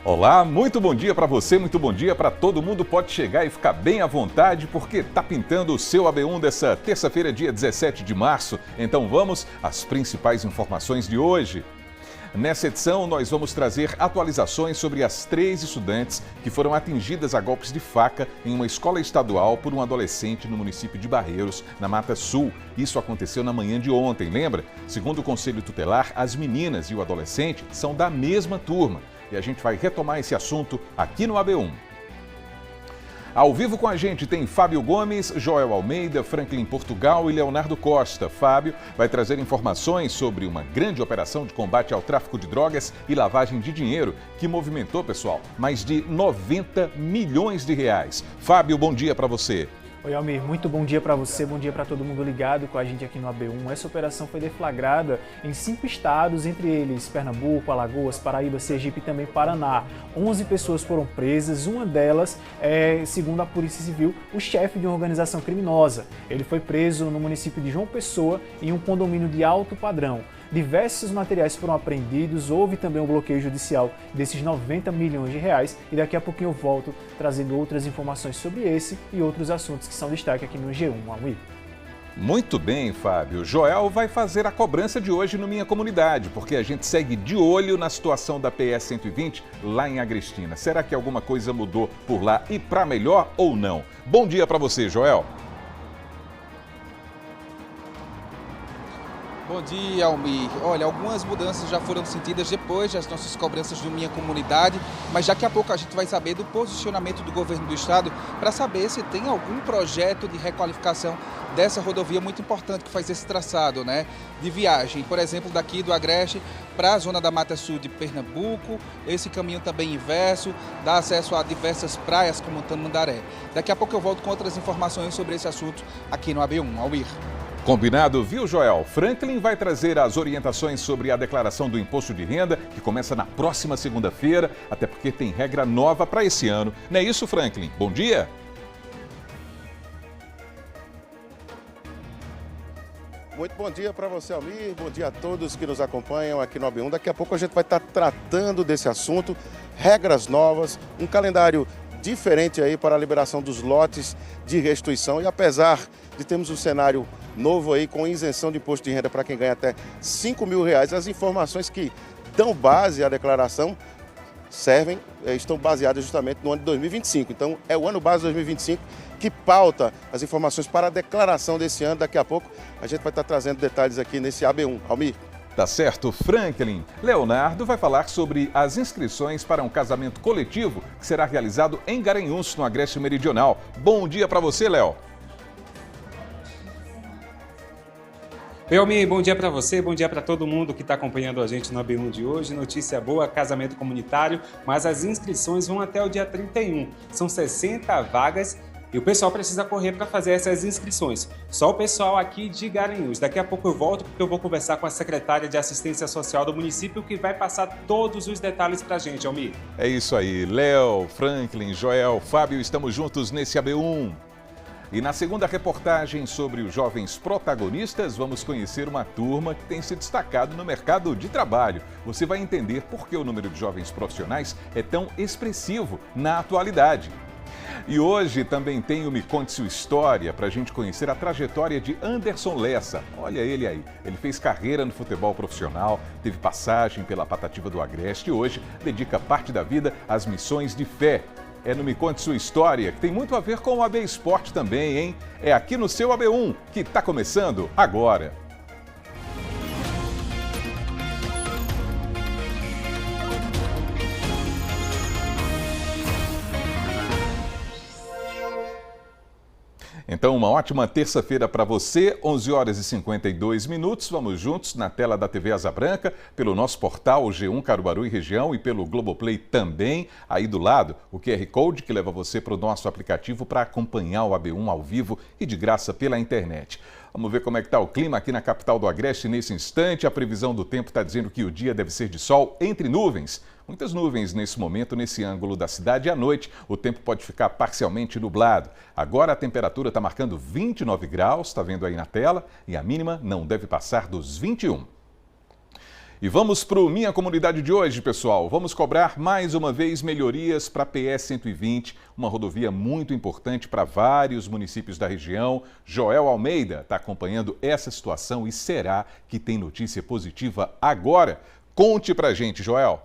Olá, muito bom dia para você, muito bom dia para todo mundo. Pode chegar e ficar bem à vontade porque tá pintando o seu AB1 dessa terça-feira, dia 17 de março. Então vamos às principais informações de hoje. Nessa edição, nós vamos trazer atualizações sobre as 3 estudantes que foram atingidas a golpes de faca em uma escola estadual por um adolescente no município de Barreiros, na Mata Sul. Isso aconteceu na manhã de ontem, lembra? Segundo o Conselho Tutelar, as meninas e o adolescente são da mesma turma. E a gente vai retomar esse assunto aqui no AB1. Ao vivo com a gente tem Fábio Gomes, Joel Almeida, Franklin Portugal e Leonardo Costa. Fábio vai trazer informações sobre uma grande operação de combate ao tráfico de drogas e lavagem de dinheiro que movimentou, pessoal, mais de 90 milhões de reais. Fábio, bom dia para você. Oi, Almir, muito bom dia para você, bom dia para todo mundo ligado com a gente aqui no AB1. Essa operação foi deflagrada em 5 estados, entre eles Pernambuco, Alagoas, Paraíba, Sergipe e também Paraná. 11 pessoas foram presas, uma delas é, segundo a Polícia Civil, o chefe de uma organização criminosa. Ele foi preso no município de João Pessoa, em um condomínio de alto padrão. Diversos materiais foram apreendidos, houve também um bloqueio judicial desses 90 milhões de reais e daqui a pouquinho eu volto trazendo outras informações sobre esse e outros assuntos que são destaque aqui no G1, Almir. Muito bem, Fábio. Joel vai fazer a cobrança de hoje no Minha Comunidade, porque a gente segue de olho na situação da PS 120 lá em Agrestina. Será que alguma coisa mudou por lá e para melhor ou não? Bom dia para você, Joel. Bom dia, Almir. Olha, algumas mudanças já foram sentidas depois das nossas cobranças do Minha Comunidade, mas daqui a pouco a gente vai saber do posicionamento do governo do estado para saber se tem algum projeto de requalificação dessa rodovia muito importante que faz esse traçado, né, de viagem. Por exemplo, daqui do Agreste para a zona da Mata Sul de Pernambuco, esse caminho também inverso, dá acesso a diversas praias como Tamandaré. Daqui a pouco eu volto com outras informações sobre esse assunto aqui no AB1, Almir. Combinado, viu, Joel? Franklin vai trazer as orientações sobre a declaração do imposto de renda, que começa na próxima segunda-feira, até porque tem regra nova para esse ano. Não é isso, Franklin? Bom dia! Muito bom dia para você, Almir. Bom dia a todos que nos acompanham aqui no AB1. Daqui a pouco a gente vai estar tratando desse assunto, regras novas, um calendário diferente aí para a liberação dos lotes de restituição. E apesar de termos um cenário novo aí com isenção de imposto de renda para quem ganha até R$5.000, as informações que dão base à declaração estão baseadas justamente no ano de 2025. Então é o ano base 2025 que pauta as informações para a declaração desse ano. Daqui a pouco a gente vai estar trazendo detalhes aqui nesse AB1. Almir. Tá certo, Franklin. Leonardo vai falar sobre as inscrições para um casamento coletivo que será realizado em Garanhuns, no Agreste Meridional. Bom dia para você, Léo. Oi, Almir, bom dia para você, bom dia para todo mundo que está acompanhando a gente no AB1 de hoje. Notícia boa, casamento comunitário, mas as inscrições vão até o dia 31. São 60 vagas e o pessoal precisa correr para fazer essas inscrições. Só o pessoal aqui de Garanhuns. Daqui a pouco eu volto porque eu vou conversar com a secretária de Assistência Social do município que vai passar todos os detalhes para a gente, Almir. É isso aí, Léo, Franklin, Joel, Fábio, estamos juntos nesse AB1. E na segunda reportagem sobre os jovens protagonistas, vamos conhecer uma turma que tem se destacado no mercado de trabalho. Você vai entender por que o número de jovens profissionais é tão expressivo na atualidade. E hoje também tem o Me Conte Sua História, para a gente conhecer a trajetória de Anderson Lessa. Olha ele aí, ele fez carreira no futebol profissional, teve passagem pela Patativa do Agreste e hoje dedica parte da vida às missões de fé. É no Me Conte Sua História, que tem muito a ver com o AB Esporte também, hein? É aqui no seu AB1, que está começando agora. Então, uma ótima terça-feira para você, 11 horas e 52 minutos. Vamos juntos na tela da TV Asa Branca, pelo nosso portal G1 Caruaru e Região e pelo Globoplay também. Aí do lado, o QR Code que leva você para o nosso aplicativo para acompanhar o AB1 ao vivo e de graça pela internet. Vamos ver como é que está o clima aqui na capital do Agreste nesse instante. A previsão do tempo está dizendo que o dia deve ser de sol entre nuvens. Muitas nuvens nesse momento, nesse ângulo da cidade. E à noite, o tempo pode ficar parcialmente nublado. Agora a temperatura está marcando 29 graus, está vendo aí na tela, e a mínima não deve passar dos 21. E vamos para o Minha Comunidade de hoje, pessoal. Vamos cobrar mais uma vez melhorias para a PS 120, uma rodovia muito importante para vários municípios da região. Joel Almeida está acompanhando essa situação e será que tem notícia positiva agora? Conte pra gente, Joel.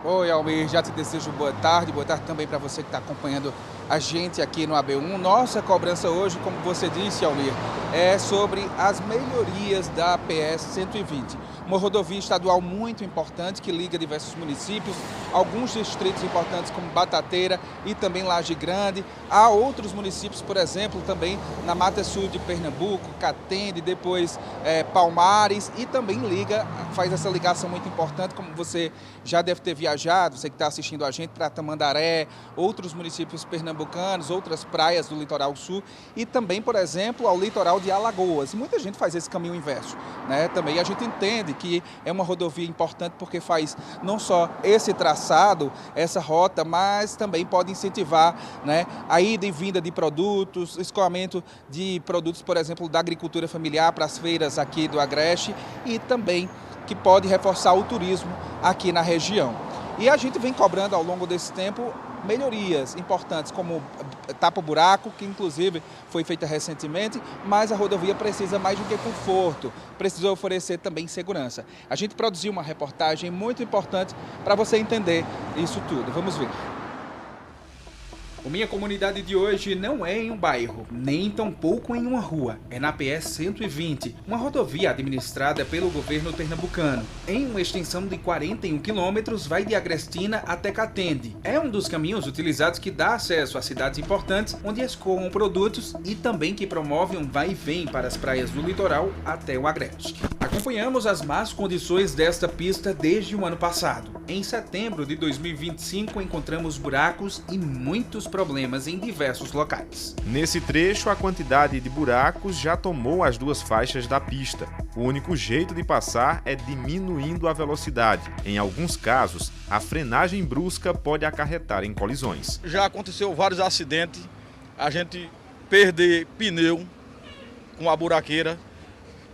Oi, Almir, já te desejo boa tarde também para você que está acompanhando a gente aqui no AB1. Nossa cobrança hoje, como você disse, Almir, é sobre as melhorias da PS 120. Uma rodovia estadual muito importante que liga diversos municípios, alguns distritos importantes como Batateira e também Laje Grande. Há outros municípios, por exemplo, também na Mata Sul de Pernambuco, Catende, depois Palmares, e também faz essa ligação muito importante, como você já deve ter viajado, você que está assistindo a gente, para Tamandaré, outros municípios pernambucanos, outras praias do litoral sul e também, por exemplo, ao litoral de Alagoas. Muita gente faz esse caminho inverso, né? Também a gente entende que é uma rodovia importante porque faz não só esse traçado, essa rota, mas também pode incentivar, né, a ida e vinda de produtos, escoamento de produtos, por exemplo, da agricultura familiar para as feiras aqui do Agreste e também que pode reforçar o turismo aqui na região. E a gente vem cobrando ao longo desse tempo melhorias importantes, como tapa-buraco, que inclusive foi feita recentemente, mas a rodovia precisa mais do que conforto, precisa oferecer também segurança. A gente produziu uma reportagem muito importante para você entender isso tudo. Vamos ver. O Minha Comunidade de hoje não é em um bairro, nem tampouco em uma rua. É na PS 120, uma rodovia administrada pelo governo pernambucano. Em uma extensão de 41 quilômetros, vai de Agrestina até Catende. É um dos caminhos utilizados que dá acesso a cidades importantes, onde escoam produtos e também que promove um vai e vem para as praias do litoral até o Agreste. Acompanhamos as más condições desta pista desde o ano passado. Em setembro de 2025, encontramos buracos e muitos problemas em diversos locais. Nesse trecho, a quantidade de buracos já tomou as duas faixas da pista. O único jeito de passar é diminuindo a velocidade. Em alguns casos, a frenagem brusca pode acarretar em colisões. Já aconteceu vários acidentes, a gente perder pneu com a buraqueira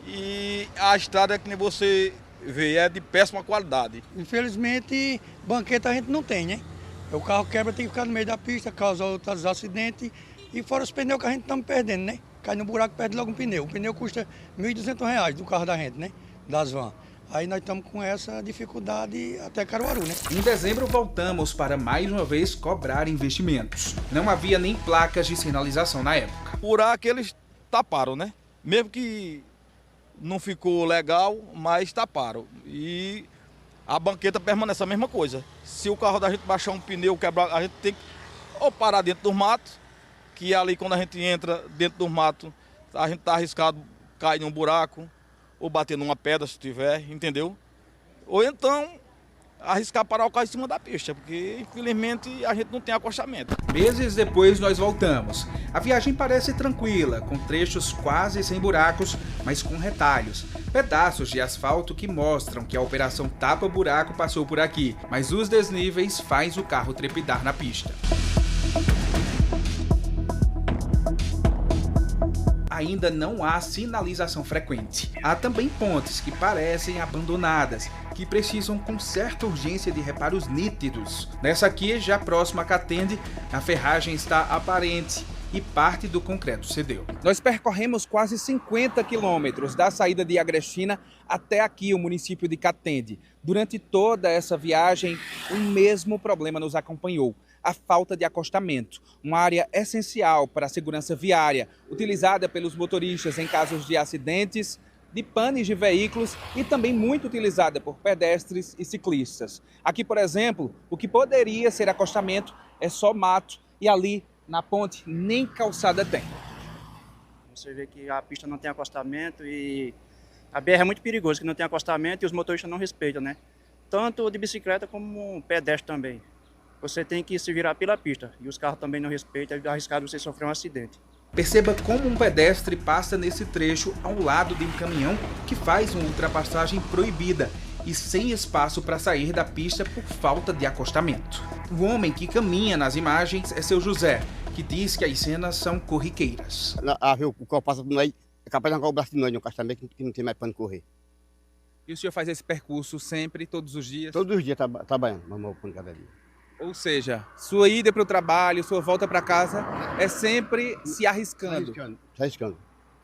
e a estrada, que nem você vê, é de péssima qualidade. Infelizmente, banqueta a gente não tem, né? O carro quebra, tem que ficar no meio da pista, causa outros acidentes. E fora os pneus que a gente estamos perdendo, né? Cai no buraco, perde logo um pneu. O pneu custa R$ 1.200 do carro da gente, né? Das vans. Aí nós estamos com essa dificuldade até Caruaru, né? Em dezembro voltamos para mais uma vez cobrar investimentos. Não havia nem placas de sinalização na época. O buraco eles taparam, né? Mesmo que não ficou legal, mas taparam. E a banqueta permanece a mesma coisa. Se o carro da gente baixar um pneu, quebrar, a gente tem que ou parar dentro do mato, que ali quando a gente entra dentro do mato, a gente está arriscado cair num buraco, ou bater numa pedra se tiver, entendeu? Ou então arriscar parar o carro em cima da pista, porque infelizmente a gente não tem acostamento. Meses depois nós voltamos. A viagem parece tranquila, com trechos quase sem buracos, mas com retalhos. Pedaços de asfalto que mostram que a operação tapa-buraco passou por aqui, mas os desníveis faz o carro trepidar na pista. Ainda não há sinalização frequente. Há também pontes que parecem abandonadas, que precisam com certa urgência de reparos nítidos. Nessa aqui, já próxima a Catende, a ferragem está aparente e parte do concreto cedeu. Nós percorremos quase 50 quilômetros da saída de Agrestina até aqui, o município de Catende. Durante toda essa viagem, o mesmo problema nos acompanhou: a falta de acostamento, uma área essencial para a segurança viária, utilizada pelos motoristas em casos de acidentes, de panes de veículos e também muito utilizada por pedestres e ciclistas. Aqui, por exemplo, o que poderia ser acostamento é só mato e ali na ponte nem calçada tem. Você vê que a pista não tem acostamento e a BR é muito perigoso, que não tem acostamento e os motoristas não respeitam, né? Tanto de bicicleta como pedestre também. Você tem que se virar pela pista e os carros também não respeitam, é arriscado você sofrer um acidente. Perceba como um pedestre passa nesse trecho ao lado de um caminhão que faz uma ultrapassagem proibida e sem espaço para sair da pista por falta de acostamento. O homem que caminha nas imagens é seu José, que diz que as cenas são corriqueiras. O carro passa por aí, é capaz de arrancar o braço de noite no acostamento que não tem mais para onde correr. E o senhor faz esse percurso sempre, todos os dias? Todos os dias trabalhando, vamos por cada dia. Ou seja, sua ida para o trabalho, sua volta para casa é sempre se arriscando. Se arriscando.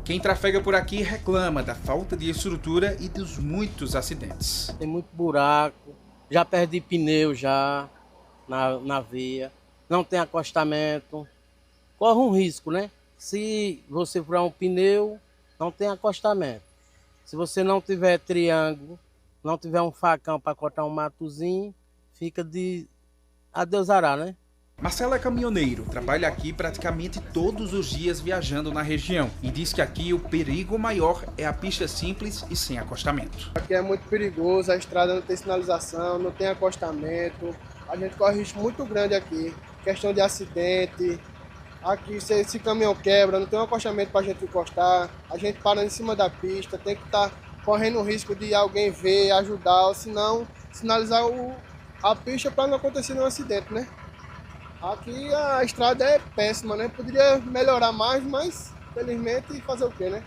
Quem trafega por aqui reclama da falta de estrutura e dos muitos acidentes. Tem muito buraco, já perdi pneu já na via, não tem acostamento, corre um risco, né? Se você furar um pneu, não tem acostamento. Se você não tiver triângulo, não tiver um facão para cortar um matozinho, fica de adeusará, né? Marcelo é caminhoneiro, trabalha aqui praticamente todos os dias viajando na região e diz que aqui o perigo maior é a pista simples e sem acostamento. Aqui é muito perigoso, a estrada não tem sinalização, não tem acostamento, a gente corre risco muito grande aqui, questão de acidente. Aqui, se esse caminhão quebra, não tem um acostamento para a gente encostar, a gente para em cima da pista, tem que estar correndo o risco de alguém ver, ajudar, ou se não, sinalizar a pista para não acontecer nenhum acidente, né? Aqui a estrada é péssima, né? Poderia melhorar mais, mas felizmente fazer o quê, né?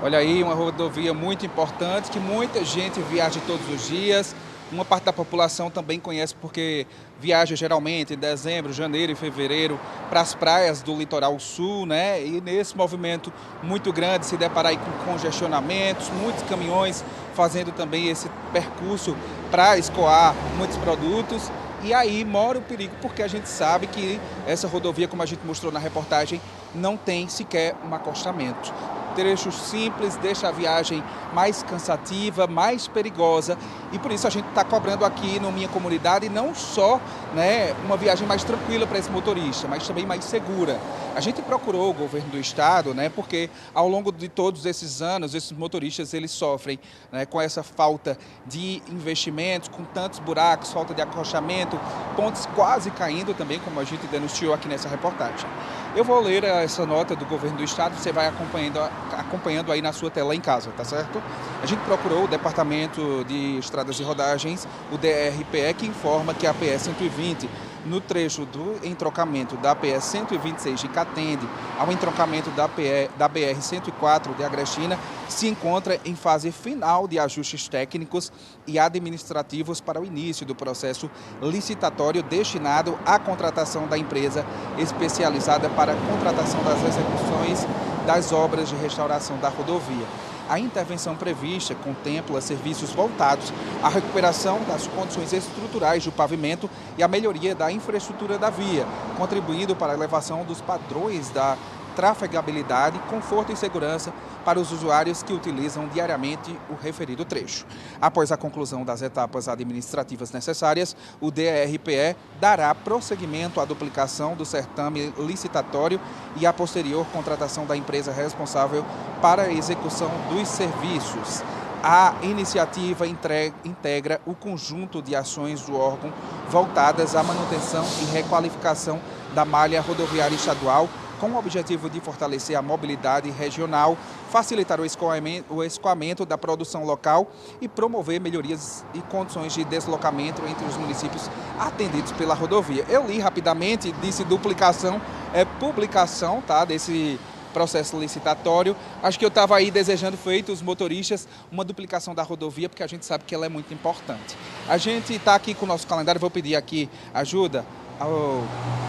Olha aí, uma rodovia muito importante, que muita gente viaja todos os dias. Uma parte da população também conhece porque viaja geralmente em dezembro, janeiro e fevereiro para as praias do litoral sul, né? E nesse movimento muito grande se depara aí com congestionamentos, muitos caminhões fazendo também esse percurso para escoar muitos produtos. E aí mora o perigo, porque a gente sabe que essa rodovia, como a gente mostrou na reportagem, não tem sequer um acostamento. Trechos simples deixa a viagem mais cansativa, mais perigosa, e por isso a gente está cobrando aqui no Minha Comunidade não só, né, uma viagem mais tranquila para esse motorista, mas também mais segura. A gente procurou o governo do estado, né, porque ao longo de todos esses anos, esses motoristas eles sofrem, né, com essa falta de investimentos, com tantos buracos, falta de acostamento, pontes quase caindo também, como a gente denunciou aqui nessa reportagem. Eu vou ler essa nota do governo do estado, você vai acompanhando aí na sua tela em casa, tá certo? A gente procurou o Departamento de Estradas e Rodagens, o DRPE, que informa que a PE 120, no trecho do entroncamento da PE 126 de Catende ao entroncamento da BR 104 de Agrestina, se encontra em fase final de ajustes técnicos e administrativos para o início do processo licitatório destinado à contratação da empresa especializada para a contratação das execuções das obras de restauração da rodovia. A intervenção prevista contempla serviços voltados à recuperação das condições estruturais do pavimento e à melhoria da infraestrutura da via, contribuindo para a elevação dos padrões da trafegabilidade, conforto e segurança para os usuários que utilizam diariamente o referido trecho. Após a conclusão das etapas administrativas necessárias, o DRPE dará prosseguimento à duplicação do certame licitatório e à posterior contratação da empresa responsável para a execução dos serviços. A iniciativa integra o conjunto de ações do órgão voltadas à manutenção e requalificação da malha rodoviária estadual, com o objetivo de fortalecer a mobilidade regional, facilitar o escoamento da produção local e promover melhorias e condições de deslocamento entre os municípios atendidos pela rodovia. Eu li rapidamente, disse duplicação, é publicação, tá, desse processo licitatório. Acho que eu estava aí desejando, feito os motoristas, uma duplicação da rodovia, porque a gente sabe que ela é muito importante. A gente está aqui com o nosso calendário, vou pedir aqui ajuda ao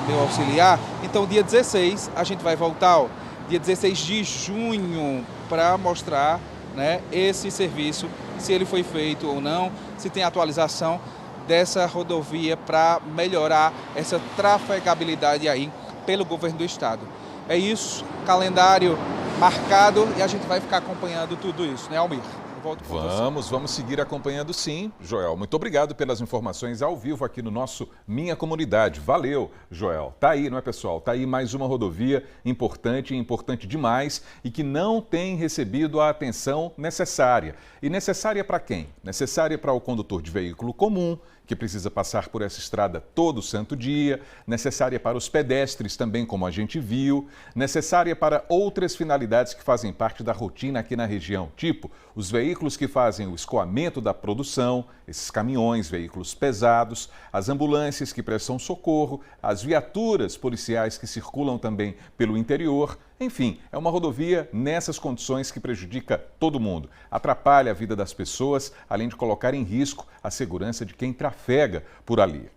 meu auxiliar. Então, dia 16, a gente vai voltar, ó, dia 16 de junho, para mostrar, né, esse serviço, se ele foi feito ou não, se tem atualização dessa rodovia para melhorar essa trafegabilidade aí pelo governo do estado. É isso, calendário marcado e a gente vai ficar acompanhando tudo isso, né, Almir? Vamos seguir acompanhando sim. Joel, muito obrigado pelas informações ao vivo aqui no nosso Minha Comunidade. Valeu, Joel. Tá aí, não é, pessoal? Tá aí mais uma rodovia importante demais e que não tem recebido a atenção necessária. E necessária para quem? Necessária para o condutor de veículo comum que precisa passar por essa estrada todo santo dia, necessária para os pedestres também, como a gente viu, necessária para outras finalidades que fazem parte da rotina aqui na região, tipo os veículos que fazem o escoamento da produção, esses caminhões, veículos pesados, as ambulâncias que prestam socorro, as viaturas policiais que circulam também pelo interior. Enfim, é uma rodovia nessas condições que prejudica todo mundo, atrapalha a vida das pessoas, além de colocar em risco a segurança de quem trafega por ali.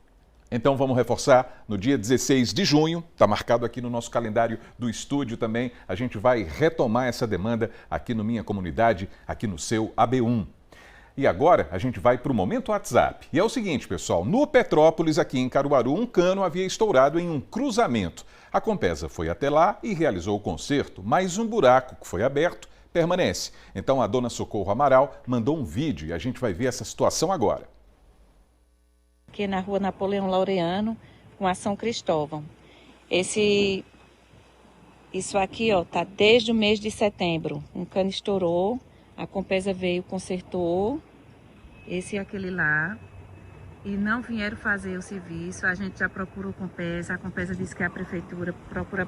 Então vamos reforçar, no dia 16 de junho, está marcado aqui no nosso calendário do estúdio também, a gente vai retomar essa demanda aqui no Minha Comunidade, aqui no seu AB1. E agora a gente vai para o Momento WhatsApp. E é o seguinte, pessoal, no Petrópolis, aqui em Caruaru, um cano havia estourado em um cruzamento. A Compesa foi até lá e realizou o conserto, mas um buraco que foi aberto permanece. Então a dona Socorro Amaral mandou um vídeo e a gente vai ver essa situação agora. Aqui na rua Napoleão Laureano, com a São Cristóvão. Isso aqui, ó, tá desde o mês de setembro. Um cano estourou, a Compesa veio, consertou, esse e aquele lá, e não vieram fazer o serviço. A gente já procurou a Compesa disse que é a prefeitura, procura a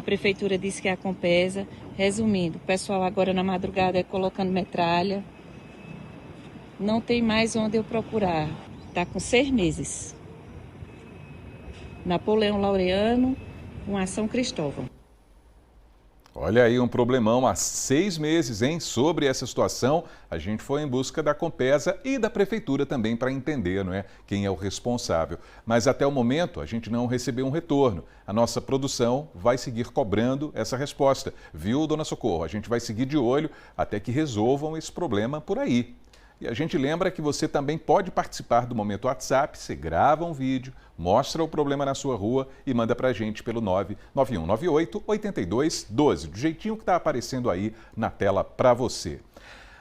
prefeitura disse que é a Compesa. Resumindo, o pessoal agora na madrugada é colocando metralha, não tem mais onde eu procurar. Está com 6 meses. Napoleão Laureano, com a São Cristóvão. Olha aí um problemão há 6 meses, hein? Sobre essa situação, a gente foi em busca da Compesa e da Prefeitura também para entender, não é? Quem é o responsável. Mas até o momento a gente não recebeu um retorno. A nossa produção vai seguir cobrando essa resposta. Viu, dona Socorro? A gente vai seguir de olho até que resolvam esse problema por aí. E a gente lembra que você também pode participar do Momento WhatsApp, você grava um vídeo, mostra o problema na sua rua e manda pra gente pelo 99198-8212, do jeitinho que está aparecendo aí na tela para você.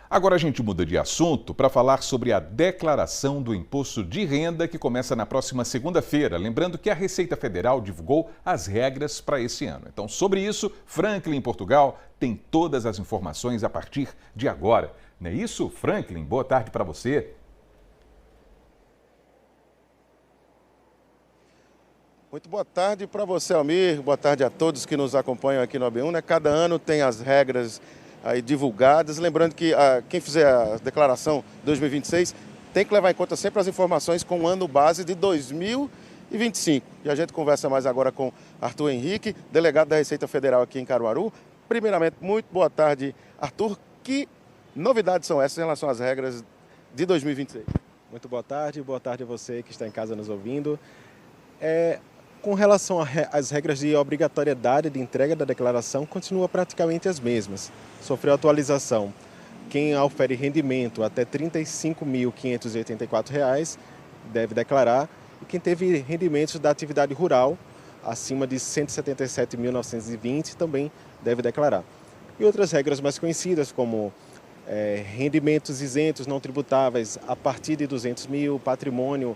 Agora a gente muda de assunto para falar sobre a declaração do imposto de renda que começa na próxima segunda-feira. Lembrando que a Receita Federal divulgou as regras para esse ano. Então, sobre isso, Franklin, em Portugal, tem todas as informações a partir de agora. Não é isso, Franklin? Boa tarde para você. Muito boa tarde para você, Almir. Boa tarde a todos que nos acompanham aqui no AB1. Cada ano tem as regras aí divulgadas. Lembrando que quem fizer a declaração 2026 tem que levar em conta sempre as informações com o ano base de 2025. E a gente conversa mais agora com Arthur Henrique, delegado da Receita Federal aqui em Caruaru. Primeiramente, muito boa tarde, Arthur. Que novidades são essas em relação às regras de 2026? Muito boa tarde a você que está em casa nos ouvindo. Com relação às regras de obrigatoriedade de entrega da declaração, continua praticamente as mesmas. Sofreu atualização. Quem ofere rendimento até R$ 35.584 deve declarar, e quem teve rendimentos da atividade rural acima de R$ 177.920 também deve declarar. E outras regras mais conhecidas, como rendimentos isentos não tributáveis a partir de R$ 200 mil, patrimônio,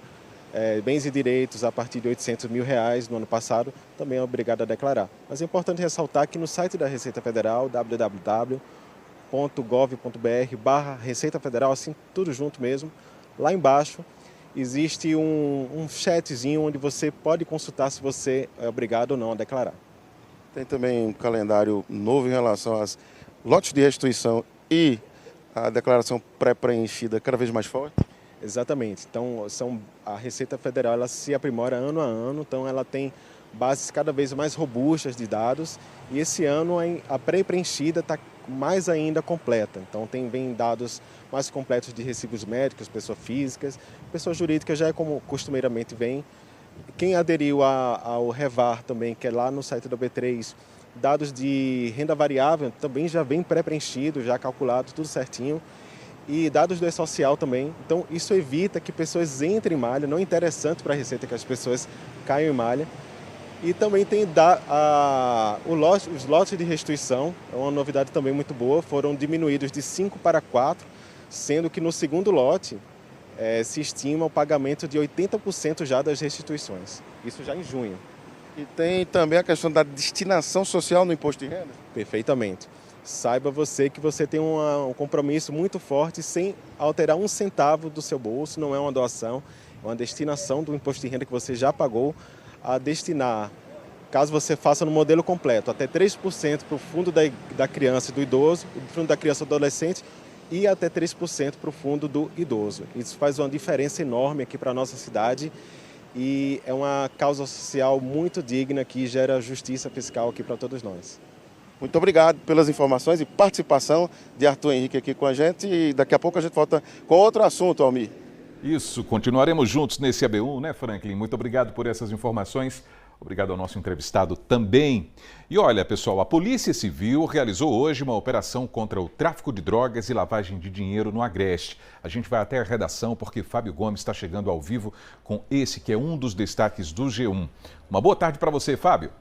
bens e direitos a partir de R$ 800 mil no ano passado, também é obrigado a declarar. Mas é importante ressaltar que no site da Receita Federal, www.gov.br/Receita Federal, assim, tudo junto mesmo, lá embaixo existe um chatzinho onde você pode consultar se você é obrigado ou não a declarar. Tem também um calendário novo em relação aos lotes de restituição e a declaração pré-preenchida cada vez mais forte? Exatamente. Então, a Receita Federal ela se aprimora ano a ano, então ela tem bases cada vez mais robustas de dados, e esse ano a pré-preenchida está mais ainda completa. Então vem dados mais completos de recibos médicos, pessoas físicas, pessoas jurídicas já é como costumeiramente vem. Quem aderiu ao Revar também, que é lá no site do B3, dados de renda variável também já vem pré-preenchido, já calculado, tudo certinho. E dados do E-Social também. Então, isso evita que pessoas entrem em malha. Não é interessante para a Receita que as pessoas caiam em malha. E também tem os lotes de restituição, é uma novidade também muito boa, foram diminuídos de 5 para 4, sendo que no segundo lote se estima o pagamento de 80% já das restituições. Isso já em junho. E tem também a questão da destinação social no imposto de renda? Perfeitamente. saiba você que você tem um compromisso muito forte sem alterar um centavo do seu bolso, não é uma doação, é uma destinação do imposto de renda que você já pagou a destinar, caso você faça no modelo completo, até 3% para o fundo da criança e do idoso, o fundo da criança e do adolescente e até 3% para o fundo do idoso. Isso faz uma diferença enorme aqui para a nossa cidade e é uma causa social muito digna que gera justiça fiscal aqui para todos nós. Muito obrigado pelas informações e participação de Arthur Henrique aqui com a gente e daqui a pouco a gente volta com outro assunto, Almir. Isso, continuaremos juntos nesse AB1, né, Franklin? Muito obrigado por essas informações. Obrigado ao nosso entrevistado também. E olha, pessoal, a Polícia Civil realizou hoje uma operação contra o tráfico de drogas e lavagem de dinheiro no Agreste. A gente vai até a redação porque Fábio Gomes está chegando ao vivo com esse que é um dos destaques do G1. Uma boa tarde para você, Fábio.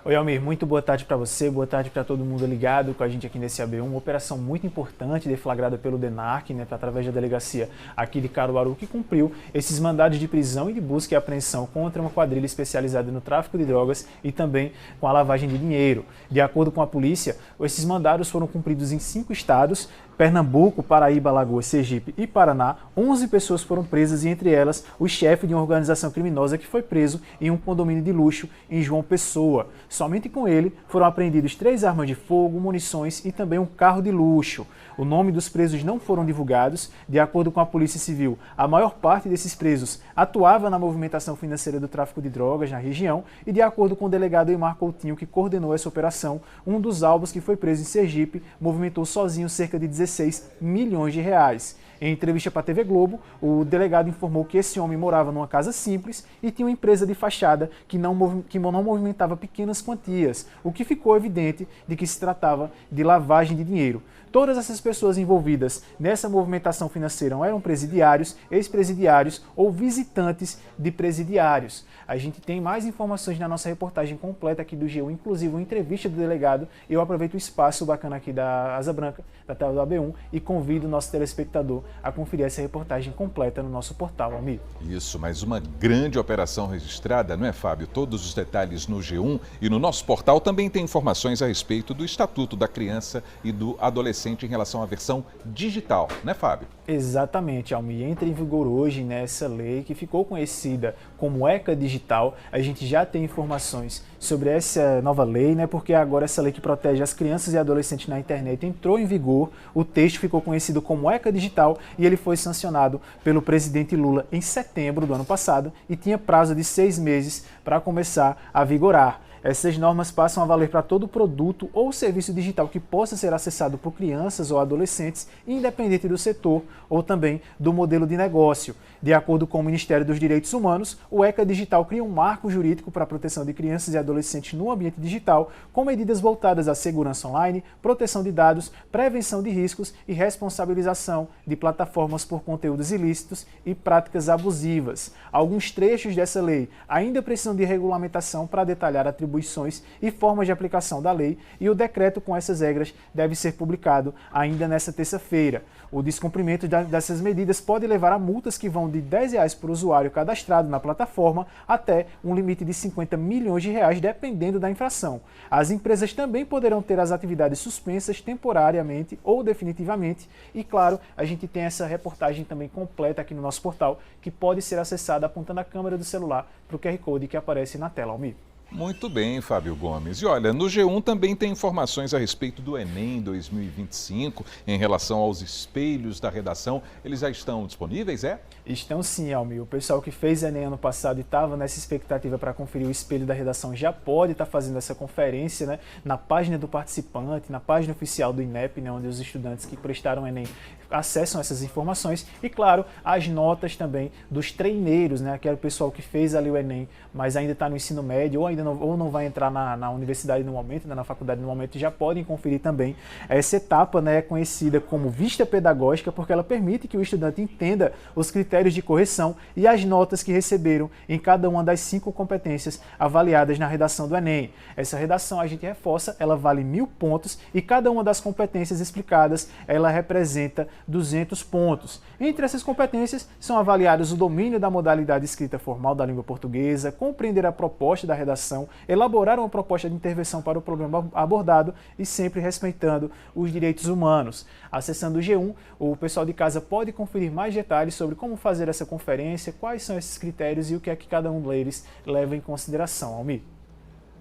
Oi, Almir, muito boa tarde para você, boa tarde para todo mundo ligado com a gente aqui nesse AB1. Uma operação muito importante deflagrada pelo DENARC, né, através da delegacia aqui de Caruaru, que cumpriu esses mandados de prisão e de busca e apreensão contra uma quadrilha especializada no tráfico de drogas e também com a lavagem de dinheiro. De acordo com a polícia, esses mandados foram cumpridos em 5 estados, Pernambuco, Paraíba, Alagoas, Sergipe e Paraná. 11 pessoas foram presas e entre elas o chefe de uma organização criminosa que foi preso em um condomínio de luxo em João Pessoa. Somente com ele foram apreendidos 3 armas de fogo, munições e também um carro de luxo. O nome dos presos não foram divulgados. De acordo com a Polícia Civil, a maior parte desses presos atuava na movimentação financeira do tráfico de drogas na região e, de acordo com o delegado Eymar Coutinho, que coordenou essa operação, um dos alvos que foi preso em Sergipe movimentou sozinho cerca de 16 milhões de reais. Em entrevista para a TV Globo, o delegado informou que esse homem morava numa casa simples e tinha uma empresa de fachada que não movimentava pequenas quantias, o que ficou evidente de que se tratava de lavagem de dinheiro. Todas essas pessoas envolvidas nessa movimentação financeira eram presidiários, ex-presidiários ou visitantes de presidiários. A gente tem mais informações na nossa reportagem completa aqui do G1, inclusive uma entrevista do delegado. Eu aproveito o espaço bacana aqui da Asa Branca, da tela do AB1, e convido o nosso telespectador a conferir essa reportagem completa no nosso portal, amigo. Isso, mais uma grande operação registrada, não é, Fábio? Todos os detalhes no G1 e no nosso portal também tem informações a respeito do Estatuto da Criança e do Adolescente em relação à versão digital, né, Fábio? Exatamente, Almir. Entra em vigor hoje nessa lei que ficou conhecida como ECA Digital. A gente já tem informações sobre essa nova lei, né? Porque agora essa lei que protege as crianças e adolescentes na internet entrou em vigor. O texto ficou conhecido como ECA Digital e ele foi sancionado pelo presidente Lula em setembro do ano passado e tinha prazo de 6 meses para começar a vigorar. Essas normas passam a valer para todo produto ou serviço digital que possa ser acessado por crianças ou adolescentes, independente do setor ou também do modelo de negócio. De acordo com o Ministério dos Direitos Humanos, o ECA Digital cria um marco jurídico para a proteção de crianças e adolescentes no ambiente digital, com medidas voltadas à segurança online, proteção de dados, prevenção de riscos e responsabilização de plataformas por conteúdos ilícitos e práticas abusivas. Alguns trechos dessa lei ainda precisam de regulamentação para detalhar atribuições e formas de aplicação da lei, e o decreto com essas regras deve ser publicado ainda nesta terça-feira. O descumprimento dessas medidas pode levar a multas que vão de R$10 por usuário cadastrado na plataforma até um limite de R$50 milhões, dependendo da infração. As empresas também poderão ter as atividades suspensas temporariamente ou definitivamente. E, claro, a gente tem essa reportagem também completa aqui no nosso portal, que pode ser acessada apontando a câmera do celular para o QR Code que aparece na tela, Almir. Muito bem, Fábio Gomes. E olha, no G1 também tem informações a respeito do Enem 2025, em relação aos espelhos da redação. Eles já estão disponíveis, é? Estão sim, Almir. O pessoal que fez Enem ano passado e estava nessa expectativa para conferir o espelho da redação já pode estar fazendo essa conferência, né, na página do participante, na página oficial do INEP, né, onde os estudantes que prestaram Enem acessam essas informações e, claro, as notas também dos treineiros, né, que era o pessoal que fez ali o Enem, mas ainda está no ensino médio ou não vai entrar na universidade no momento, né, na faculdade no momento, já podem conferir também. Essa etapa, né, é conhecida como vista pedagógica porque ela permite que o estudante entenda os critérios de correção e as notas que receberam em cada uma das 5 competências avaliadas na redação do Enem. Essa redação, a gente reforça, ela vale 1000 pontos e cada uma das competências explicadas, ela representa 200 pontos. Entre essas competências são avaliados o domínio da modalidade escrita formal da língua portuguesa, compreender a proposta da redação, elaborar uma proposta de intervenção para o problema abordado e sempre respeitando os direitos humanos. Acessando o G1, o pessoal de casa pode conferir mais detalhes sobre como fazer essa conferência, quais são esses critérios e o que é que cada um deles leva em consideração. Almir.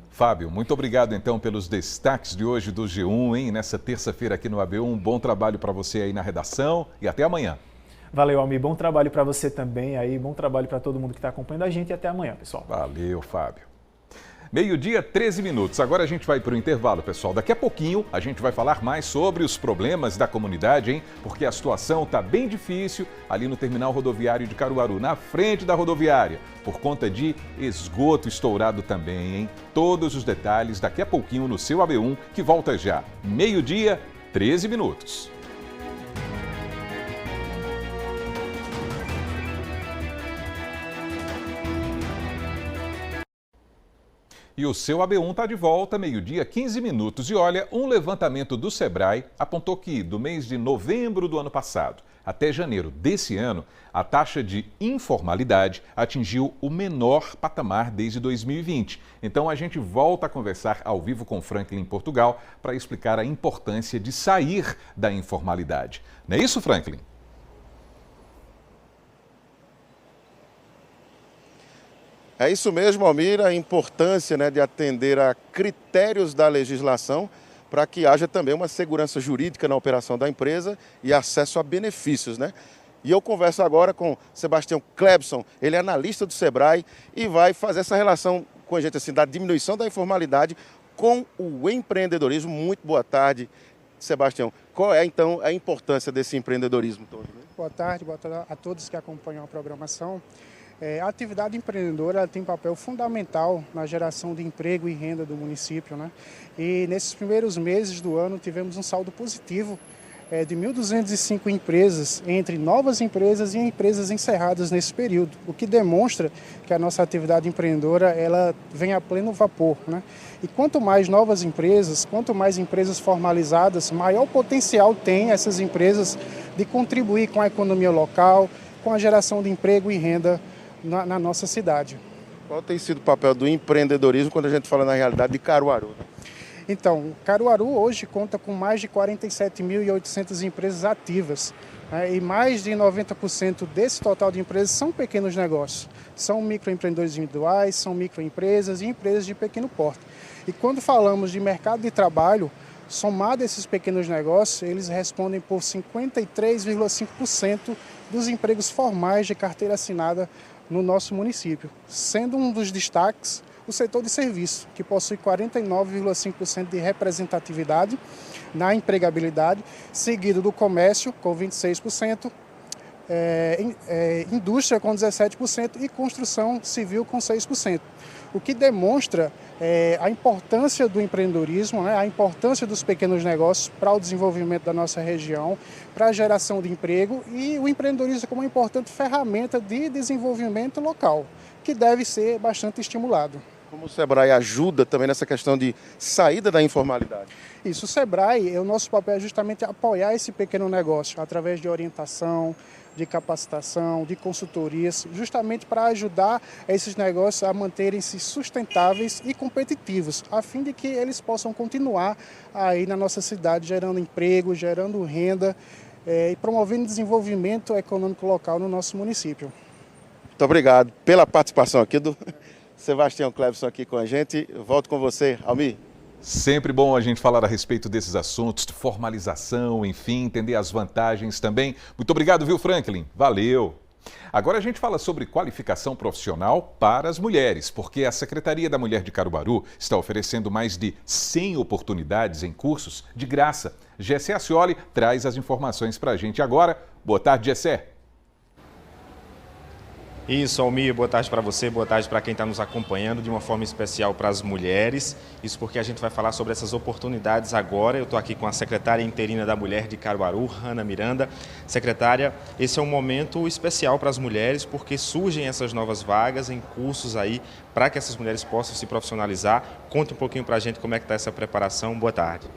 Fábio, muito obrigado então pelos destaques de hoje do G1, hein? Nessa terça-feira aqui no AB1. Um bom trabalho para você aí na redação e até amanhã. Valeu, Almir. Bom trabalho para você também aí, bom trabalho para todo mundo que está acompanhando a gente e até amanhã, pessoal. Valeu, Fábio. 12h, 13 minutos. Agora a gente vai para o intervalo, pessoal. Daqui a pouquinho a gente vai falar mais sobre os problemas da comunidade, hein? Porque a situação está bem difícil ali no terminal rodoviário de Caruaru, na frente da rodoviária, por conta de esgoto estourado também, hein? Todos os detalhes daqui a pouquinho no seu AB1, que volta já. 12h, 13 minutos. E o seu AB1 está de volta, 12h, 15 minutos. E olha, um levantamento do Sebrae apontou que do mês de novembro do ano passado até janeiro desse ano, a taxa de informalidade atingiu o menor patamar desde 2020. Então a gente volta a conversar ao vivo com Franklin em Portugal para explicar a importância de sair da informalidade. Não é isso, Franklin? É isso mesmo, Almir, a importância, né, de atender a critérios da legislação para que haja também uma segurança jurídica na operação da empresa e acesso a benefícios, né? E eu converso agora com Sebastião Klebson, ele é analista do Sebrae e vai fazer essa relação com a gente, assim, da diminuição da informalidade com o empreendedorismo. Muito boa tarde, Sebastião. Qual é, então, a importância desse empreendedorismo todo? Né? Boa tarde a todos que acompanham a programação. A atividade empreendedora ela tem papel fundamental na geração de emprego e renda do município, né? E nesses primeiros meses do ano tivemos um saldo positivo de 1.205 empresas, entre novas empresas e empresas encerradas nesse período, o que demonstra que a nossa atividade empreendedora ela vem a pleno vapor, né? E quanto mais novas empresas, quanto mais empresas formalizadas, maior potencial tem essas empresas de contribuir com a economia local, com a geração de emprego e renda na nossa cidade. Qual tem sido o papel do empreendedorismo quando a gente fala na realidade de Caruaru? Né? Então, Caruaru hoje conta com mais de 47.800 empresas ativas, né? E mais de 90% desse total de empresas são pequenos negócios. São microempreendedores individuais, são microempresas e empresas de pequeno porte. E quando falamos de mercado de trabalho, somado a esses pequenos negócios, eles respondem por 53,5% dos empregos formais de carteira assinada no nosso município, sendo um dos destaques o setor de serviço, que possui 49,5% de representatividade na empregabilidade, seguido do comércio com 26%, indústria com 17% e construção civil com 6%. O que demonstra a importância do empreendedorismo, né, a importância dos pequenos negócios para o desenvolvimento da nossa região, para a geração de emprego e o empreendedorismo como uma importante ferramenta de desenvolvimento local, que deve ser bastante estimulado. Como o Sebrae ajuda também nessa questão de saída da informalidade? Isso, o Sebrae, o nosso papel é justamente apoiar esse pequeno negócio através de orientação, de capacitação, de consultorias, justamente para ajudar esses negócios a manterem-se sustentáveis e competitivos, a fim de que eles possam continuar aí na nossa cidade, gerando emprego, gerando renda e promovendo desenvolvimento econômico local no nosso município. Muito obrigado pela participação aqui do Sebastião Klebson aqui com a gente. Eu volto com você, Almir. Sempre bom a gente falar a respeito desses assuntos de formalização, enfim, entender as vantagens também. Muito obrigado, viu, Franklin? Valeu! Agora a gente fala sobre qualificação profissional para as mulheres, porque a Secretaria da Mulher de Caruaru está oferecendo mais de 100 oportunidades em cursos de graça. Gessé Ascioli traz as informações para a gente agora. Boa tarde, Gessé. Isso, Almir, boa tarde para você, boa tarde para quem está nos acompanhando, de uma forma especial para as mulheres. Isso porque a gente vai falar sobre essas oportunidades agora. Eu estou aqui com a secretária interina da Mulher de Caruaru, Ana Miranda. Secretária, esse é um momento especial para as mulheres porque surgem essas novas vagas em cursos aí para que essas mulheres possam se profissionalizar. Conte um pouquinho para a gente como é que está essa preparação. Boa tarde.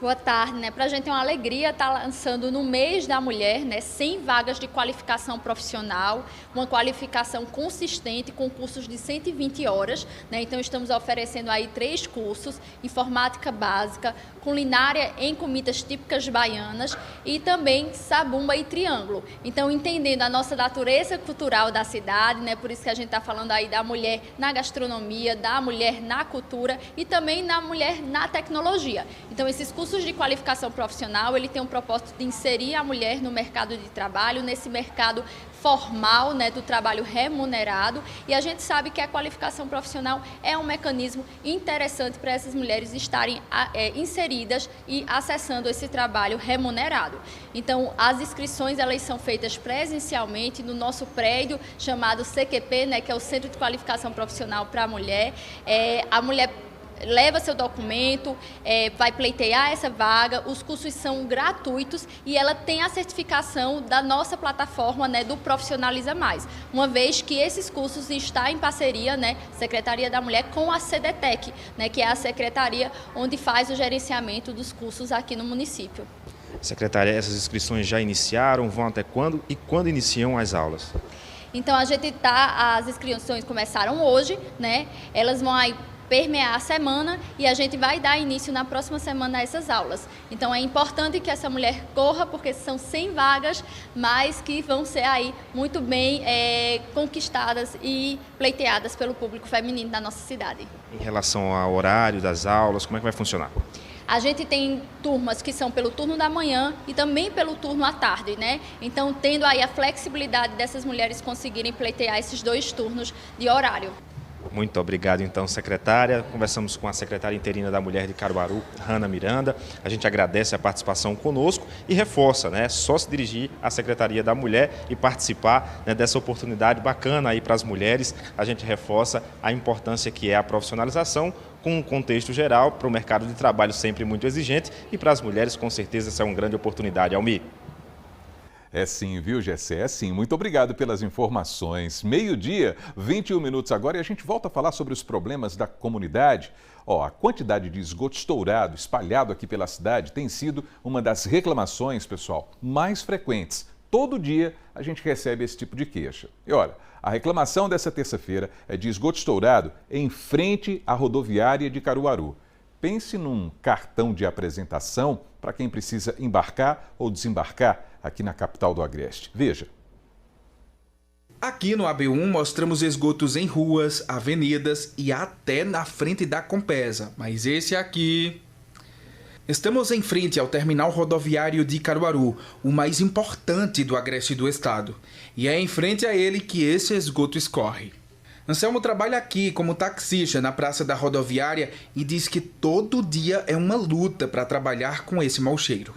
Boa tarde, né? Para a gente é uma alegria estar lançando no mês da mulher, né, 100 vagas de qualificação profissional, uma qualificação consistente com cursos de 120 horas, né? Então estamos oferecendo aí 3 cursos: informática básica, culinária em comidas típicas baianas e também sabumba e triângulo. Então, entendendo a nossa natureza cultural da cidade, né? Por isso que a gente está falando aí da mulher na gastronomia, da mulher na cultura e também da mulher na tecnologia. Então, esses cursos de qualificação profissional, ele tem um propósito de inserir a mulher no mercado de trabalho, nesse mercado formal, né, do trabalho remunerado, e a gente sabe que a qualificação profissional é um mecanismo interessante para essas mulheres estarem inseridas e acessando esse trabalho remunerado. Então, as inscrições, elas são feitas presencialmente no nosso prédio chamado CQP, né, que é o Centro de Qualificação Profissional para a Mulher. A mulher leva seu documento, vai pleitear essa vaga, os cursos são gratuitos e ela tem a certificação da nossa plataforma, né, do Profissionaliza Mais, uma vez que esses cursos estão em parceria, né, Secretaria da Mulher com a CDTEC, né, que é a secretaria onde faz o gerenciamento dos cursos aqui no município. Secretária, essas inscrições já iniciaram, vão até quando e quando iniciam as aulas? Então, as inscrições começaram hoje, né, elas vão aí permear a semana e a gente vai dar início na próxima semana a essas aulas. Então é importante que essa mulher corra, porque são 100 vagas, mas que vão ser aí muito bem conquistadas e pleiteadas pelo público feminino da nossa cidade. Em relação ao horário das aulas, como é que vai funcionar? A gente tem turmas que são pelo turno da manhã e também pelo turno à tarde, né? Então, tendo aí a flexibilidade dessas mulheres conseguirem pleitear esses 2 turnos de horário. Muito obrigado, então, secretária. Conversamos com a secretária interina da Mulher de Caruaru, Hanna Miranda. A gente agradece a participação conosco e reforça, né? Só se dirigir à Secretaria da Mulher e participar, né, dessa oportunidade bacana aí para as mulheres. A gente reforça a importância que é a profissionalização, com um contexto geral, para o mercado de trabalho sempre muito exigente e para as mulheres, com certeza, essa é uma grande oportunidade. Almir. É sim, viu, Gessé? É sim. Muito obrigado pelas informações. 12h, 21 minutos agora, e a gente volta a falar sobre os problemas da comunidade. A quantidade de esgoto estourado, espalhado aqui pela cidade, tem sido uma das reclamações, pessoal, mais frequentes. Todo dia a gente recebe esse tipo de queixa. E olha, a reclamação dessa terça-feira é de esgoto estourado em frente à rodoviária de Caruaru. Pense num cartão de apresentação para quem precisa embarcar ou desembarcar aqui na capital do Agreste. Veja. Aqui no AB1 mostramos esgotos em ruas, avenidas e até na frente da Compesa. Mas esse aqui... Estamos em frente ao terminal rodoviário de Caruaru, o mais importante do Agreste do estado. E é em frente a ele que esse esgoto escorre. Anselmo trabalha aqui como taxista na praça da rodoviária e diz que todo dia é uma luta para trabalhar com esse mau cheiro.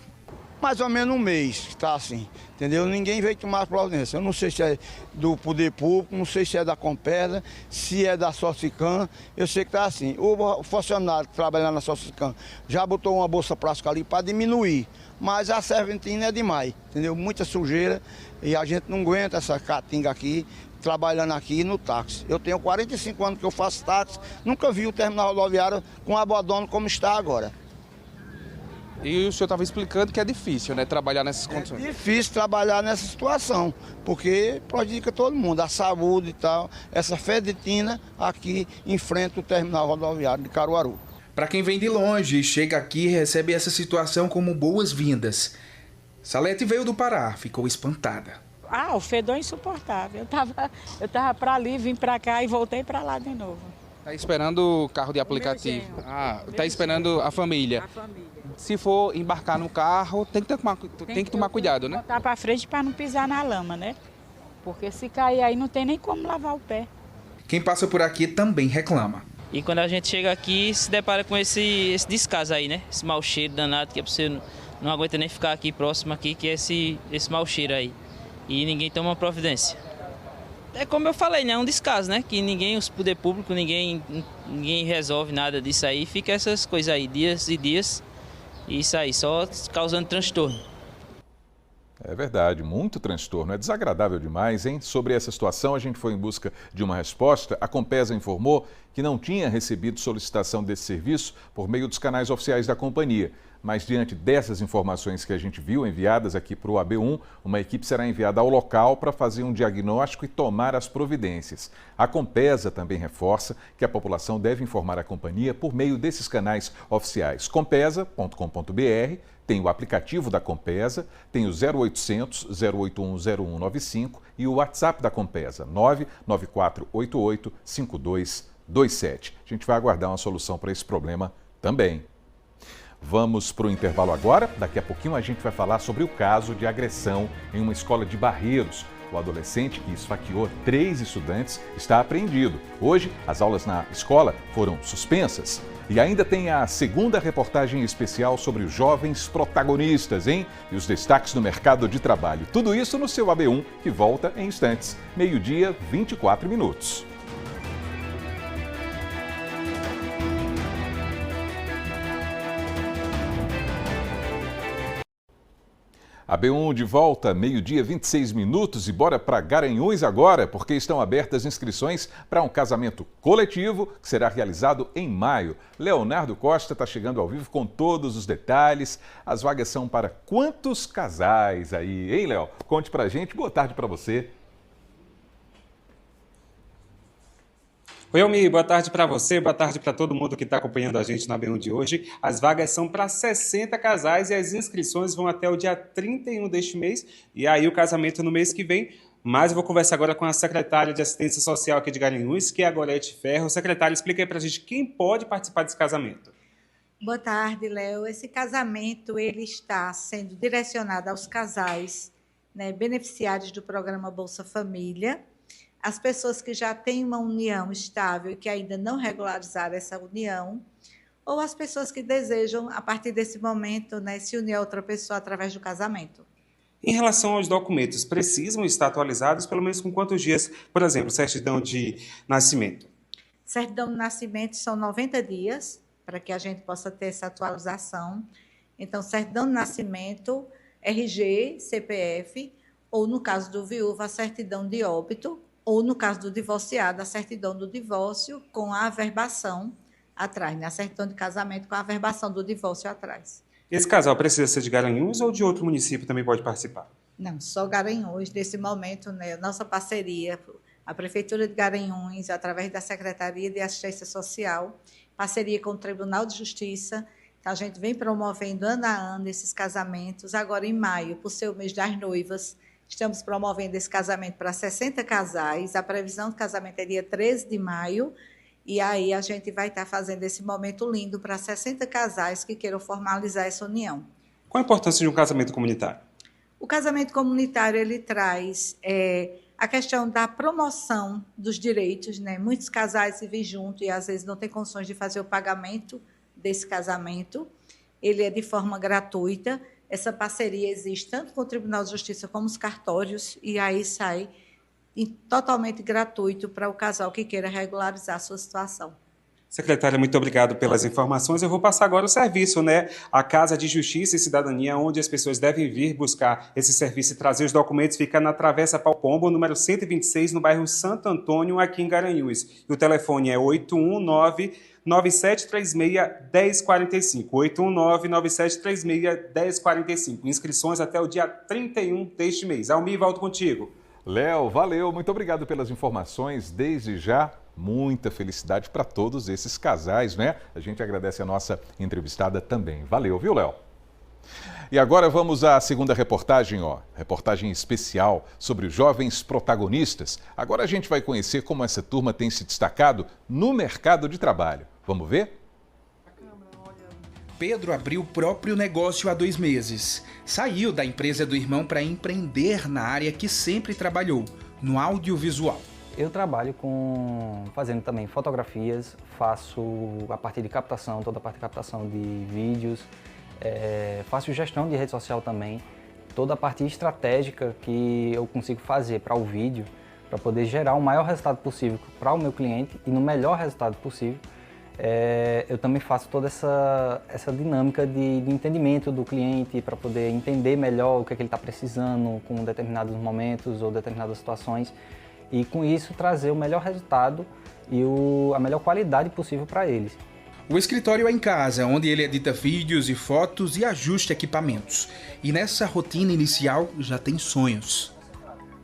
Mais ou menos um mês está assim, entendeu? Ninguém veio tomar providência. Eu não sei se é do poder público, não sei se é da Compesa, se é da Socicam. Eu sei que está assim. O funcionário que trabalha na Socicam já botou uma bolsa plástica ali para diminuir, mas a serventina é demais, entendeu? Muita sujeira e a gente não aguenta essa caatinga aqui, trabalhando aqui no táxi. Eu tenho 45 anos que eu faço táxi, nunca vi o terminal rodoviário com abandono como está agora. E o senhor estava explicando que é difícil, né, trabalhar nessas condições. É difícil trabalhar nessa situação, porque prejudica todo mundo, a saúde e tal. Essa fedetina aqui enfrenta o terminal rodoviário de Caruaru. Para quem vem de longe e chega aqui, recebe essa situação como boas-vindas. Salete veio do Pará, ficou espantada. O fedor é insuportável. Eu tava para ali, vim para cá e voltei para lá de novo. Está esperando o carro de aplicativo? Está esperando a família. Se for embarcar no carro, tem que tomar cuidado, né? Botar para frente para não pisar na lama, né? Porque se cair aí não tem nem como lavar o pé. Quem passa por aqui também reclama. E quando a gente chega aqui, se depara com esse descaso aí, né? Esse mau cheiro danado, que você não aguenta nem ficar aqui próximo aqui, que é esse mau cheiro aí. E ninguém toma providência. É como eu falei, né? É um descaso, né? Que ninguém, os poder público, ninguém resolve nada disso aí. Fica essas coisas aí, dias e dias. E isso aí, só causando transtorno. É verdade, muito transtorno. É desagradável demais, hein? Sobre essa situação, a gente foi em busca de uma resposta. A Compesa informou que não tinha recebido solicitação desse serviço por meio dos canais oficiais da companhia. Mas diante dessas informações que a gente viu enviadas aqui para o AB1, uma equipe será enviada ao local para fazer um diagnóstico e tomar as providências. A Compesa também reforça que a população deve informar a companhia por meio desses canais oficiais. Compesa.com.br, tem o aplicativo da Compesa, tem o 0800 081 0195 e o WhatsApp da Compesa, 99488 5227. A gente vai aguardar uma solução para esse problema também. Vamos para o intervalo agora. Daqui a pouquinho a gente vai falar sobre o caso de agressão em uma escola de Barreiros. O adolescente que esfaqueou 3 estudantes está apreendido. Hoje, as aulas na escola foram suspensas. E ainda tem a segunda reportagem especial sobre os jovens protagonistas, hein? E os destaques do mercado de trabalho. Tudo isso no seu AB1, que volta em instantes. 12h, 24 minutos. AB1 de volta, 12h, 26 minutos e bora para Garanhuns agora, porque estão abertas inscrições para um casamento coletivo que será realizado em maio. Leonardo Costa está chegando ao vivo com todos os detalhes. As vagas são para quantos casais aí, hein, Léo? Conte pra gente, boa tarde para você. Oi, Almir, boa tarde para você, boa tarde para todo mundo que está acompanhando a gente na AB1 de hoje. As vagas são para 60 casais e as inscrições vão até o dia 31 deste mês e aí o casamento no mês que vem. Mas eu vou conversar agora com a secretária de Assistência Social aqui de Garanhuns, que é a Gorete Ferro. Secretária, explica aí para a gente quem pode participar desse casamento. Boa tarde, Léo. Esse casamento ele está sendo direcionado aos casais, né, beneficiários do programa Bolsa Família, as pessoas que já têm uma união estável e que ainda não regularizaram essa união, ou as pessoas que desejam, a partir desse momento, né, se unir a outra pessoa através do casamento. Em relação aos documentos, precisam estar atualizados pelo menos com quantos dias? Por exemplo, certidão de nascimento. Certidão de nascimento são 90 dias, para que a gente possa ter essa atualização. Então, certidão de nascimento, RG, CPF, ou no caso do viúvo, a certidão de óbito, ou no caso do divorciado, a certidão do divórcio com a averbação atrás, né? A certidão de casamento com a averbação do divórcio atrás. Esse casal precisa ser de Garanhuns ou de outro município também pode participar? Não, só Garanhuns. Nesse momento, né, nossa parceria, a Prefeitura de Garanhuns, através da Secretaria de Assistência Social, parceria com o Tribunal de Justiça, então a gente vem promovendo ano a ano esses casamentos. Agora, em maio, por ser o mês das noivas, estamos promovendo esse casamento para 60 casais. A previsão do casamento é dia 13 de maio. E aí a gente vai estar fazendo esse momento lindo para 60 casais que queiram formalizar essa união. Qual a importância de um casamento comunitário? O casamento comunitário, ele traz a questão da promoção dos direitos, né? Muitos casais vivem juntos e às vezes não têm condições de fazer o pagamento desse casamento. Ele é de forma gratuita. Essa parceria existe tanto com o Tribunal de Justiça como os cartórios, e aí sai totalmente gratuito para o casal que queira regularizar a sua situação. Secretária, muito obrigado pelas informações. Eu vou passar agora o serviço, né? A Casa de Justiça e Cidadania, onde as pessoas devem vir buscar esse serviço e trazer os documentos, fica na Travessa Pau Pombo, número 126, no bairro Santo Antônio, aqui em Garanhuns. E o telefone é 819-9736-1045. 819-9736-1045. Inscrições até o dia 31 deste mês. Almir, volto contigo. Léo, valeu. Muito obrigado pelas informações. Desde já, muita felicidade para todos esses casais, né? A gente agradece a nossa entrevistada também. Valeu, viu, Léo? E agora vamos à segunda reportagem, reportagem especial sobre os jovens protagonistas. Agora a gente vai conhecer como essa turma tem se destacado no mercado de trabalho. Vamos ver? Pedro abriu o próprio negócio há 2 meses. Saiu da empresa do irmão para empreender na área que sempre trabalhou, no audiovisual. Eu trabalho fazendo também fotografias, faço a parte de captação, toda a parte de captação de vídeos, faço gestão de rede social também, toda a parte estratégica que eu consigo fazer para o vídeo, para poder gerar o maior resultado possível para o meu cliente e no melhor resultado possível. Eu também faço toda essa dinâmica de entendimento do cliente para poder entender melhor o que ele está precisando com determinados momentos ou determinadas situações e com isso trazer o melhor resultado e a melhor qualidade possível para eles. O escritório é em casa, onde ele edita vídeos e fotos e ajusta equipamentos. E nessa rotina inicial já tem sonhos.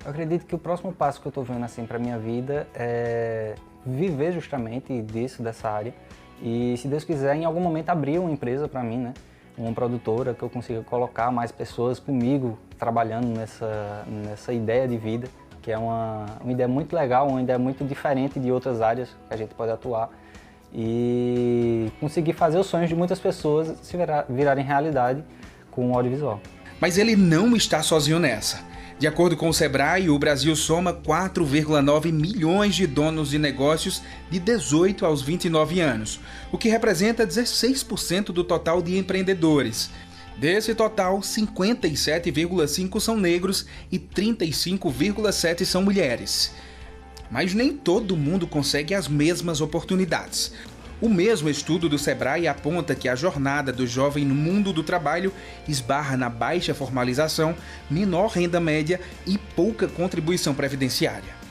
Eu acredito que o próximo passo que eu estou vendo assim para minha vida é viver justamente dessa área. E se Deus quiser, em algum momento abrir uma empresa para mim, né? Uma produtora que eu consiga colocar mais pessoas comigo trabalhando nessa ideia de vida, que é uma ideia muito legal, uma ideia muito diferente de outras áreas que a gente pode atuar. E conseguir fazer os sonhos de muitas pessoas se virarem realidade com o audiovisual. Mas ele não está sozinho nessa. De acordo com o Sebrae, o Brasil soma 4,9 milhões de donos de negócios de 18 aos 29 anos, o que representa 16% do total de empreendedores. Desse total, 57,5% são negros e 35,7% são mulheres. Mas nem todo mundo consegue as mesmas oportunidades. O mesmo estudo do Sebrae aponta que a jornada do jovem no mundo do trabalho esbarra na baixa formalização, menor renda média e pouca contribuição previdenciária.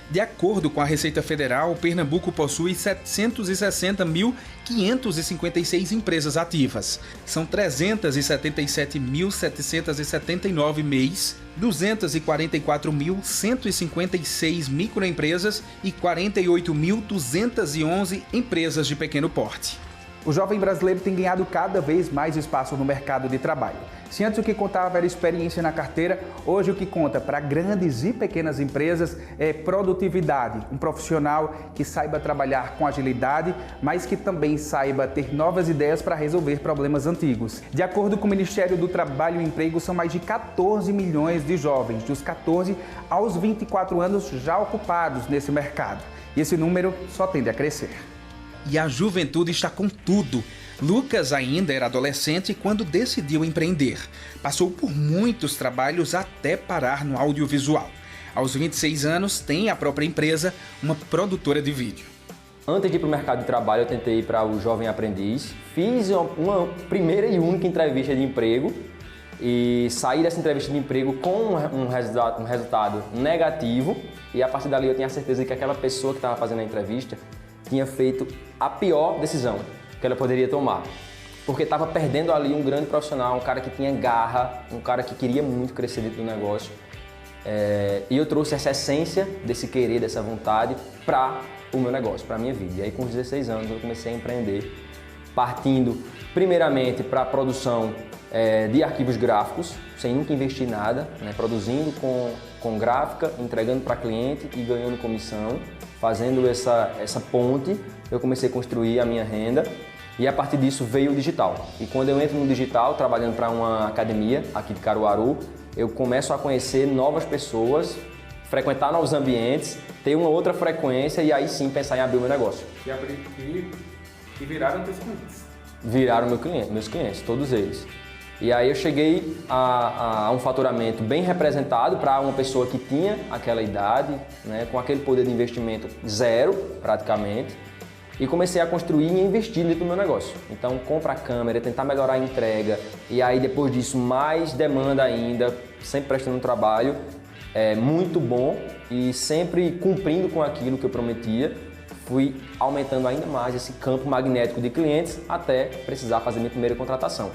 De acordo com a Receita Federal, Pernambuco possui 717.556 empresas ativas. São 377.779 MEIs, 244.156 microempresas e 48.211 empresas de pequeno porte. O jovem brasileiro tem ganhado cada vez mais espaço no mercado de trabalho. Se antes o que contava era experiência na carteira, hoje o que conta para grandes e pequenas empresas é produtividade. Um profissional que saiba trabalhar com agilidade, mas que também saiba ter novas ideias para resolver problemas antigos. De acordo com o Ministério do Trabalho e Emprego, são mais de 14 milhões de jovens, dos 14 aos 24 anos já ocupados nesse mercado. E esse número só tende a crescer. E a juventude está com tudo. Lucas ainda era adolescente quando decidiu empreender. Passou por muitos trabalhos até parar no audiovisual. Aos 26 anos, tem a própria empresa, uma produtora de vídeo. Antes de ir para o mercado de trabalho, eu tentei ir para o Jovem Aprendiz. Fiz uma primeira e única entrevista de emprego e saí dessa entrevista de emprego com um resultado negativo. E a partir dali eu tinha a certeza de que aquela pessoa que estava fazendo a entrevista tinha feito a pior decisão que ela poderia tomar. Porque estava perdendo ali um grande profissional, um cara que tinha garra, um cara que queria muito crescer dentro do negócio. E eu trouxe essa essência desse querer, dessa vontade para o meu negócio, para a minha vida. E aí com os 16 anos eu comecei a empreender, partindo primeiramente para a produção de arquivos gráficos, sem nunca investir nada, né? Produzindo com gráfica, entregando para cliente e ganhando comissão. Fazendo essa ponte, eu comecei a construir a minha renda e a partir disso veio o digital. E quando eu entro no digital, trabalhando para uma academia aqui de Caruaru, eu começo a conhecer novas pessoas, frequentar novos ambientes, ter uma outra frequência e aí sim pensar em abrir o meu negócio. E viraram teus clientes? Viraram meus clientes, todos eles. E aí eu cheguei a um faturamento bem representado para uma pessoa que tinha aquela idade, né, com aquele poder de investimento zero, praticamente, e comecei a construir e investir dentro do meu negócio. Então, comprar câmera, tentar melhorar a entrega, e aí depois disso mais demanda ainda, sempre prestando um trabalho muito bom e sempre cumprindo com aquilo que eu prometia. Fui aumentando ainda mais esse campo magnético de clientes até precisar fazer minha primeira contratação.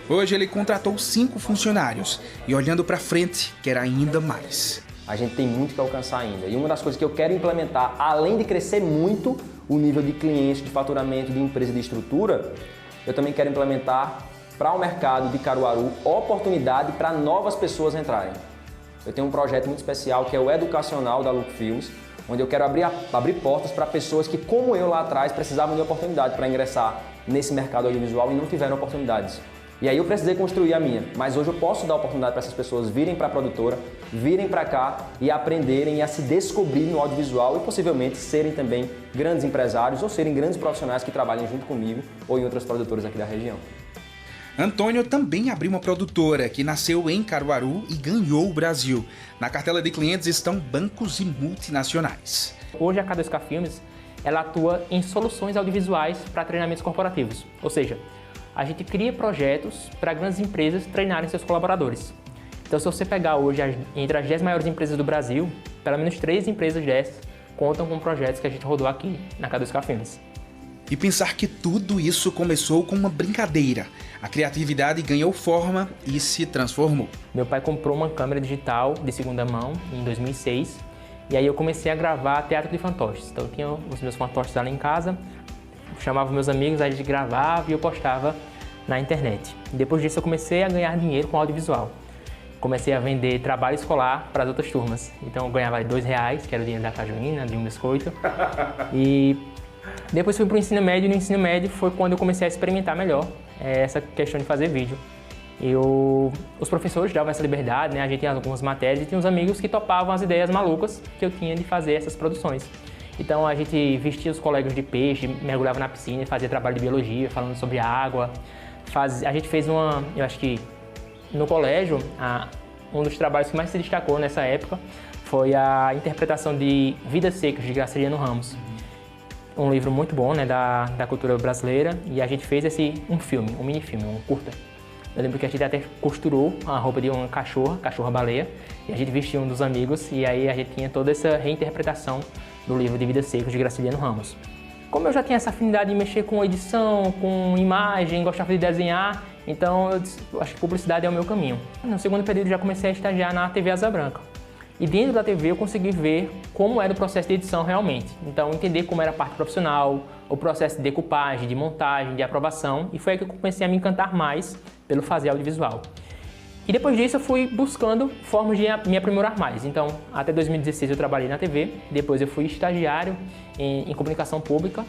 Hoje ele contratou 5 funcionários e olhando para frente quer ainda mais. A gente tem muito que alcançar ainda e uma das coisas que eu quero implementar, além de crescer muito o nível de clientes, de faturamento, de empresa, de estrutura, eu também quero implementar para o mercado de Caruaru oportunidade para novas pessoas entrarem. Eu tenho um projeto muito especial que é o educacional da Look Filmes, onde eu quero abrir portas para pessoas que, como eu lá atrás, precisavam de oportunidade para ingressar nesse mercado audiovisual e não tiveram oportunidades. E aí eu precisei construir a minha, mas hoje eu posso dar oportunidade para essas pessoas virem para a produtora, virem para cá e aprenderem e a se descobrir no audiovisual e possivelmente serem também grandes empresários ou serem grandes profissionais que trabalhem junto comigo ou em outras produtoras aqui da região. Antônio também abriu uma produtora que nasceu em Caruaru e ganhou o Brasil. Na cartela de clientes estão bancos e multinacionais. Hoje a K2K Filmes ela atua em soluções audiovisuais para treinamentos corporativos, ou seja, a gente cria projetos para grandes empresas treinarem seus colaboradores. Então, se você pegar hoje entre as 10 maiores empresas do Brasil, pelo menos 3 empresas dessas contam com projetos que a gente rodou aqui na K2K Filmes. E pensar que tudo isso começou com uma brincadeira. A criatividade ganhou forma e se transformou. Meu pai comprou uma câmera digital de segunda mão em 2006 e aí eu comecei a gravar teatro de fantoches. Então eu tinha os meus fantoches lá em casa, chamava meus amigos, a gente gravava e eu postava na internet. Depois disso eu comecei a ganhar dinheiro com audiovisual. Comecei a vender trabalho escolar para as outras turmas. Então eu ganhava R$2, que era o dinheiro da cajuína, de um biscoito. E depois fui para o ensino médio, e no ensino médio foi quando eu comecei a experimentar melhor essa questão de fazer vídeo. Os professores davam essa liberdade, né? A gente tinha algumas matérias e tinha uns amigos que topavam as ideias malucas que eu tinha de fazer essas produções. Então a gente vestia os colegas de peixe, mergulhava na piscina e fazia trabalho de biologia, falando sobre a água. A gente fez eu acho que no colégio, um dos trabalhos que mais se destacou nessa época foi a interpretação de Vidas Secas, de Graciliano Ramos. Um livro muito bom, né, da cultura brasileira, e a gente fez um filme, um mini-filme, um curta. Eu lembro que a gente até costurou a roupa de uma cachorra-baleia, e a gente vestia um dos amigos, e aí a gente tinha toda essa reinterpretação do livro de Vidas Secas, de Graciliano Ramos. Como eu já tinha essa afinidade de mexer com edição, com imagem, gostava de desenhar, então eu acho que publicidade é o meu caminho. No segundo período já comecei a estagiar na TV Asa Branca. E dentro da TV eu consegui ver como era o processo de edição realmente. Então entender como era a parte profissional, o processo de decupagem, de montagem, de aprovação, e foi aí que eu comecei a me encantar mais pelo fazer audiovisual. E depois disso eu fui buscando formas de me aprimorar mais. Então até 2016 eu trabalhei na TV, depois eu fui estagiário em comunicação pública,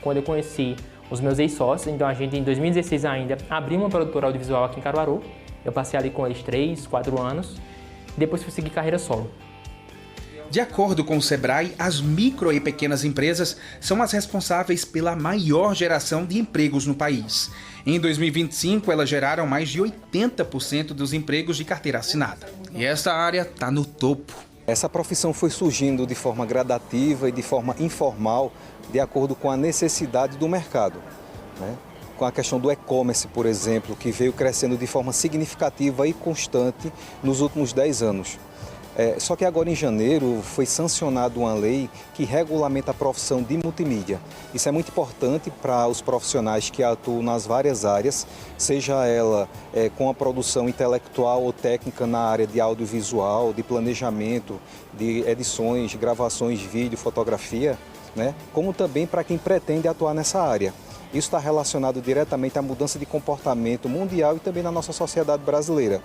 quando eu conheci os meus ex-sócios. Então a gente em 2016 ainda abriu uma produtora audiovisual aqui em Caruaru. Eu passei ali com eles 3, 4 anos. Depois fui seguir carreira solo. De acordo com o Sebrae, as micro e pequenas empresas são as responsáveis pela maior geração de empregos no país. Em 2025, elas geraram mais de 80% dos empregos de carteira assinada. E esta área está no topo. Essa profissão foi surgindo de forma gradativa e de forma informal, de acordo com a necessidade do mercado, né? Com a questão do e-commerce, por exemplo, que veio crescendo de forma significativa e constante nos últimos 10 anos. Só que agora em janeiro foi sancionada uma lei que regulamenta a profissão de multimídia. Isso é muito importante para os profissionais que atuam nas várias áreas, seja ela com a produção intelectual ou técnica na área de audiovisual, de planejamento, de edições, gravações, vídeo, fotografia, né? Como também para quem pretende atuar nessa área. Isso está relacionado diretamente à mudança de comportamento mundial e também na nossa sociedade brasileira.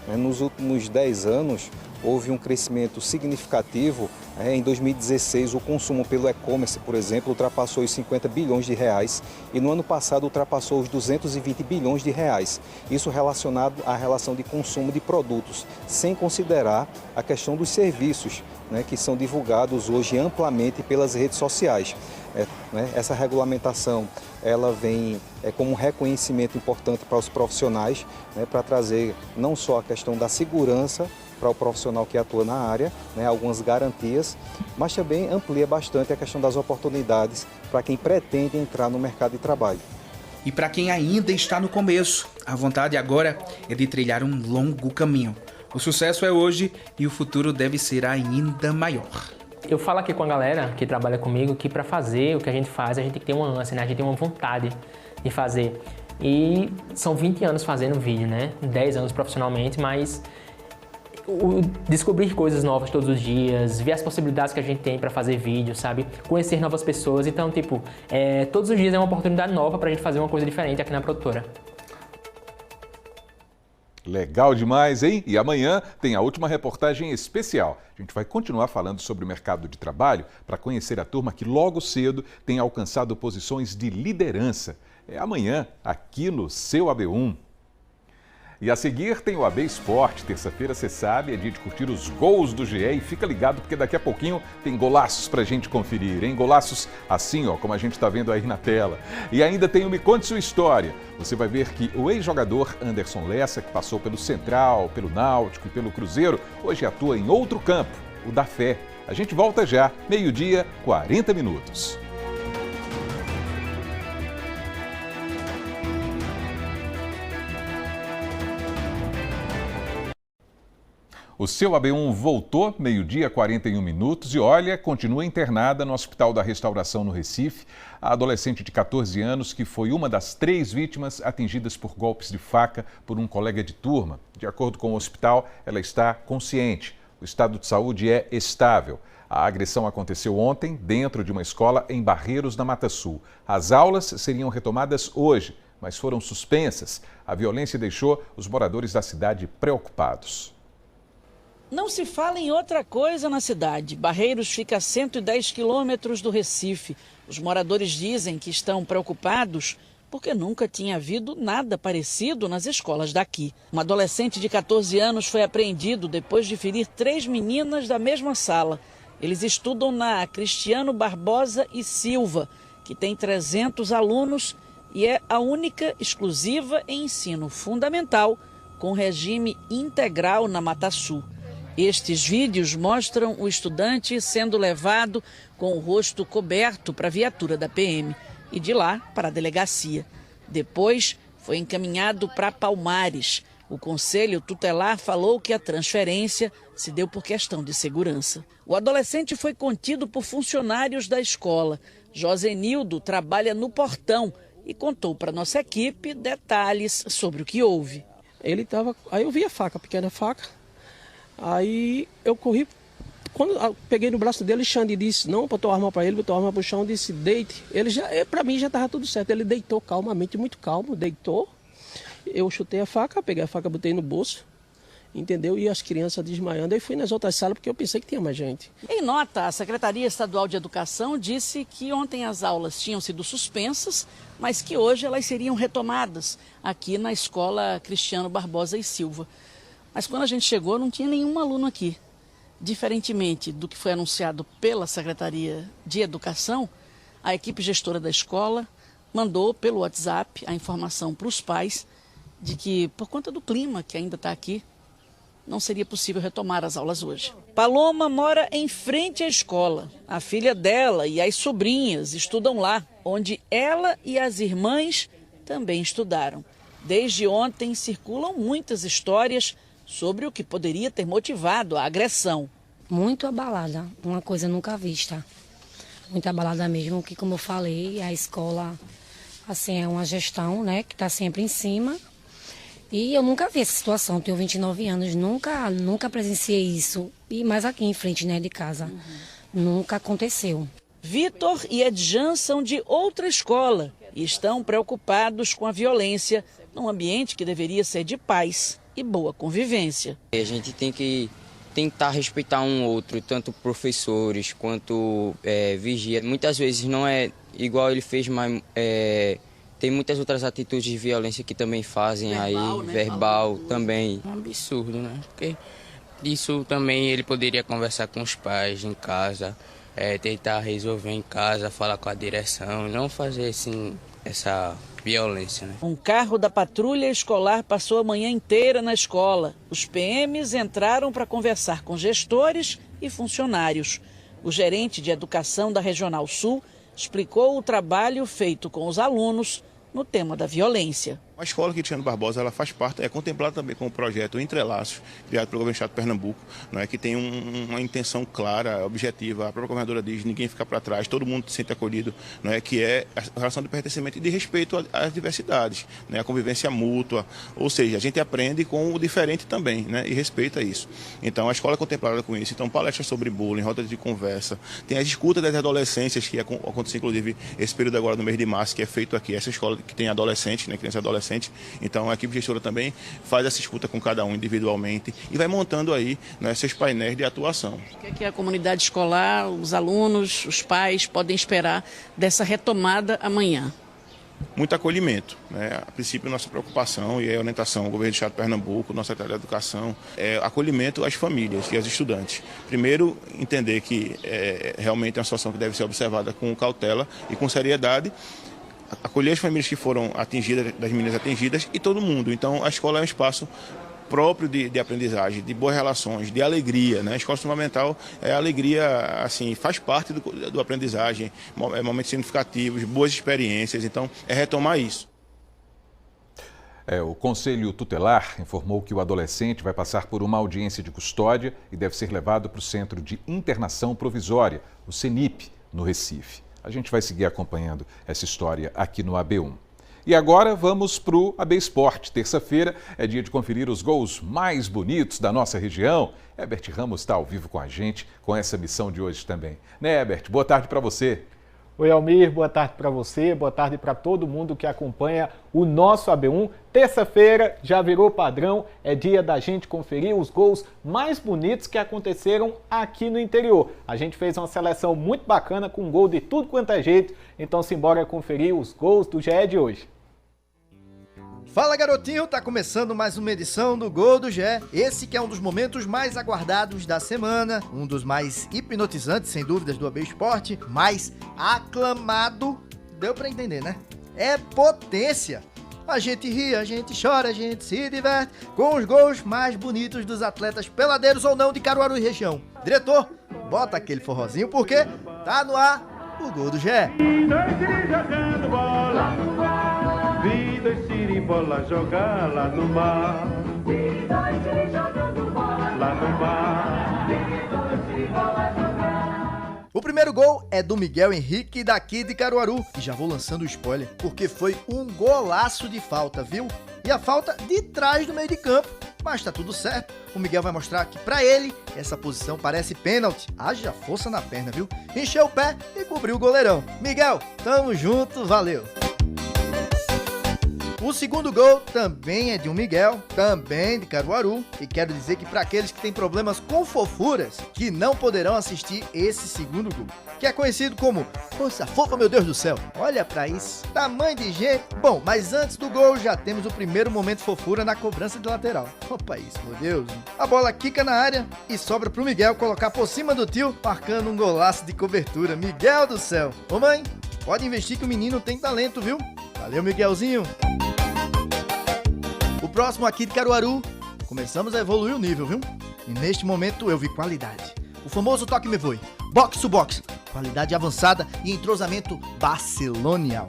Nos últimos 10 anos, houve um crescimento significativo. Em 2016, o consumo pelo e-commerce, por exemplo, ultrapassou os 50 bilhões de reais e no ano passado ultrapassou os 220 bilhões de reais. Isso relacionado à relação de consumo de produtos, sem considerar a questão dos serviços, né, que são divulgados hoje amplamente pelas redes sociais. Essa regulamentação ela vem como um reconhecimento importante para os profissionais, né, para trazer não só a questão da segurança para o profissional que atua na área, né, algumas garantias, mas também amplia bastante a questão das oportunidades para quem pretende entrar no mercado de trabalho. E para quem ainda está no começo, a vontade agora é de trilhar um longo caminho. O sucesso é hoje e o futuro deve ser ainda maior. Eu falo aqui com a galera que trabalha comigo que para fazer o que a gente faz, a gente tem que ter uma ânsia, né? A gente tem uma vontade de fazer. E são 20 anos fazendo vídeo, né? 10 anos profissionalmente, mas descobrir coisas novas todos os dias, ver as possibilidades que a gente tem para fazer vídeo, sabe? Conhecer novas pessoas. Então, tipo, todos os dias é uma oportunidade nova pra gente fazer uma coisa diferente aqui na produtora. Legal demais, hein? E amanhã tem a última reportagem especial. A gente vai continuar falando sobre o mercado de trabalho para conhecer a turma que logo cedo tem alcançado posições de liderança. É amanhã, aqui no seu AB1. E a seguir tem o AB Esporte. Terça-feira, você sabe, é dia de curtir os gols do GE. E fica ligado porque daqui a pouquinho tem golaços pra gente conferir, hein? Golaços assim, ó, como a gente tá vendo aí na tela. E ainda tem o Me Conte Sua História. Você vai ver que o ex-jogador Anderson Lessa, que passou pelo Central, pelo Náutico e pelo Cruzeiro, hoje atua em outro campo, o da fé. A gente volta já, 12h, 40 minutos. O seu AB1 voltou, meio-dia, 41 minutos, e olha, continua internada no Hospital da Restauração no Recife, a adolescente de 14 anos que foi uma das 3 vítimas atingidas por golpes de faca por um colega de turma. De acordo com o hospital, ela está consciente. O estado de saúde é estável. A agressão aconteceu ontem, dentro de uma escola em Barreiros, na Mata Sul. As aulas seriam retomadas hoje, mas foram suspensas. A violência deixou os moradores da cidade preocupados. Não se fala em outra coisa na cidade. Barreiros fica a 110 quilômetros do Recife. Os moradores dizem que estão preocupados porque nunca tinha havido nada parecido nas escolas daqui. Um adolescente de 14 anos foi apreendido depois de ferir 3 meninas da mesma sala. Eles estudam na Cristiano Barbosa e Silva, que tem 300 alunos e é a única exclusiva em ensino fundamental com regime integral na Mata Sul. Estes vídeos mostram o estudante sendo levado com o rosto coberto para a viatura da PM e de lá para a delegacia. Depois foi encaminhado para Palmares. O Conselho Tutelar falou que a transferência se deu por questão de segurança. O adolescente foi contido por funcionários da escola. Josenildo trabalha no portão e contou para nossa equipe detalhes sobre o que houve. Ele estava... Aí eu vi a faca, a pequena faca. Aí eu corri, quando eu peguei no braço dele, Xande disse, não, botou a arma para ele, botou a arma para o chão, disse, deite. Ele já, para mim já estava tudo certo, ele deitou calmamente, muito calmo, deitou. Eu chutei a faca, peguei a faca, botei no bolso, entendeu? E as crianças desmaiando. Aí fui nas outras salas porque eu pensei que tinha mais gente. Em nota, a Secretaria Estadual de Educação disse que ontem as aulas tinham sido suspensas, mas que hoje elas seriam retomadas aqui na Escola Cristiano Barbosa e Silva. Mas quando a gente chegou, não tinha nenhum aluno aqui. Diferentemente do que foi anunciado pela Secretaria de Educação, a equipe gestora da escola mandou pelo WhatsApp a informação para os pais de que, por conta do clima que ainda está aqui, não seria possível retomar as aulas hoje. Paloma mora em frente à escola. A filha dela e as sobrinhas estudam lá, onde ela e as irmãs também estudaram. Desde ontem circulam muitas histórias sobre o que poderia ter motivado a agressão. Muito abalada, uma coisa nunca vista. Muito abalada mesmo, que como eu falei, a escola assim, é uma gestão, né, que está sempre em cima. E eu nunca vi essa situação, tenho 29 anos, nunca presenciei isso. E mais aqui em frente, né, de casa, nunca aconteceu. Vitor e Edjan são de outra escola e estão preocupados com a violência num ambiente que deveria ser de paz e boa convivência. A gente tem que tentar respeitar um outro, tanto professores quanto vigia. Muitas vezes não é igual ele fez, mas tem muitas outras atitudes de violência que também fazem verbal, aí, né? Verbal também. É um absurdo, né? Porque isso também ele poderia conversar com os pais em casa, tentar resolver em casa, falar com a direção, não fazer assim essa violência, né? Um carro da patrulha escolar passou a manhã inteira na escola. Os PMs entraram para conversar com gestores e funcionários. O gerente de educação da Regional Sul explicou o trabalho feito com os alunos no tema da violência. A escola Cristiano Barbosa, ela faz parte, é contemplada também com o projeto Entrelaços, criado pelo governo do estado de Pernambuco, não é, que tem uma intenção clara, objetiva. A própria governadora diz, ninguém fica para trás, todo mundo se sente acolhido, não é, que é a relação de pertencimento e de respeito às diversidades, né, a convivência mútua, ou seja, a gente aprende com o diferente também, né, e respeita isso. Então a escola é contemplada com isso. Então palestras sobre bullying, rodas de conversa, tem as escutas das adolescências, que acontece inclusive esse período agora no mês de março, que é feito aqui, essa escola que tem adolescentes, né, criança e adolescente. Então a equipe gestora também faz essa escuta com cada um individualmente e vai montando aí, né, seus painéis de atuação. O que a comunidade escolar, os alunos, os pais podem esperar dessa retomada amanhã? Muito acolhimento, né? A princípio, nossa preocupação e a orientação do governo do estado de Pernambuco, nossa secretaria de Educação, é acolhimento às famílias e aos estudantes. Primeiro, entender que realmente é uma situação que deve ser observada com cautela e com seriedade, acolher as famílias que foram atingidas, das meninas atingidas e todo mundo. Então, a escola é um espaço próprio de aprendizagem, de boas relações, de alegria, né? A escola fundamental é alegria, assim, faz parte do aprendizagem, momentos significativos, boas experiências. Então, é retomar isso. O Conselho Tutelar informou que o adolescente vai passar por uma audiência de custódia e deve ser levado para o Centro de Internação Provisória, o CENIP, no Recife. A gente vai seguir acompanhando essa história aqui no AB1. E agora vamos para o AB Esporte. Terça-feira é dia de conferir os gols mais bonitos da nossa região. Herbert Ramos está ao vivo com a gente, com essa missão de hoje também. Né, Herbert? Boa tarde para você. Oi, Almir, boa tarde para você, boa tarde para todo mundo que acompanha o nosso AB1. Terça-feira já virou padrão, é dia da gente conferir os gols mais bonitos que aconteceram aqui no interior. A gente fez uma seleção muito bacana com gol de tudo quanto é jeito, então simbora conferir os gols do GE de hoje. Fala, garotinho, tá começando mais uma edição do Gol do GE. Esse que é um dos momentos mais aguardados da semana, um dos mais hipnotizantes, sem dúvidas, do AB Esporte, mais aclamado, deu pra entender, né? É potência. A gente ri, a gente chora, a gente se diverte com os gols mais bonitos dos atletas peladeiros ou não de Caruaru e região. Diretor, bota aquele forrozinho porque tá no ar o Gol do GE. Vi dois siribola jogar lá no mar. Vi dois siribola jogando bola lá no mar. Vi dois siribola jogar. O primeiro gol é do Miguel Henrique, daqui de Caruaru. E já vou lançando o spoiler, porque foi um golaço de falta, viu? E a falta de trás do meio de campo. Mas tá tudo certo. O Miguel vai mostrar que pra ele, essa posição parece pênalti. Haja força na perna, viu? Encheu o pé e cobriu o goleirão. Miguel, tamo junto, valeu! O segundo gol também é de um Miguel, também de Caruaru, e quero dizer que para aqueles que têm problemas com fofuras, que não poderão assistir esse segundo gol, que é conhecido como Força Fofa, meu Deus do céu. Olha pra isso, tamanho de gente. Bom, mas antes do gol já temos o primeiro momento fofura na cobrança de lateral. Opa, isso, meu Deus. A bola quica na área e sobra pro Miguel colocar por cima do tio, marcando um golaço de cobertura. Miguel do céu. Ô mãe, pode investir que o menino tem talento, viu? Valeu, Miguelzinho. O próximo aqui de Caruaru, começamos a evoluir o nível, viu? E neste momento eu vi qualidade. O famoso toque me voe, box to box, qualidade avançada e entrosamento barcelonial.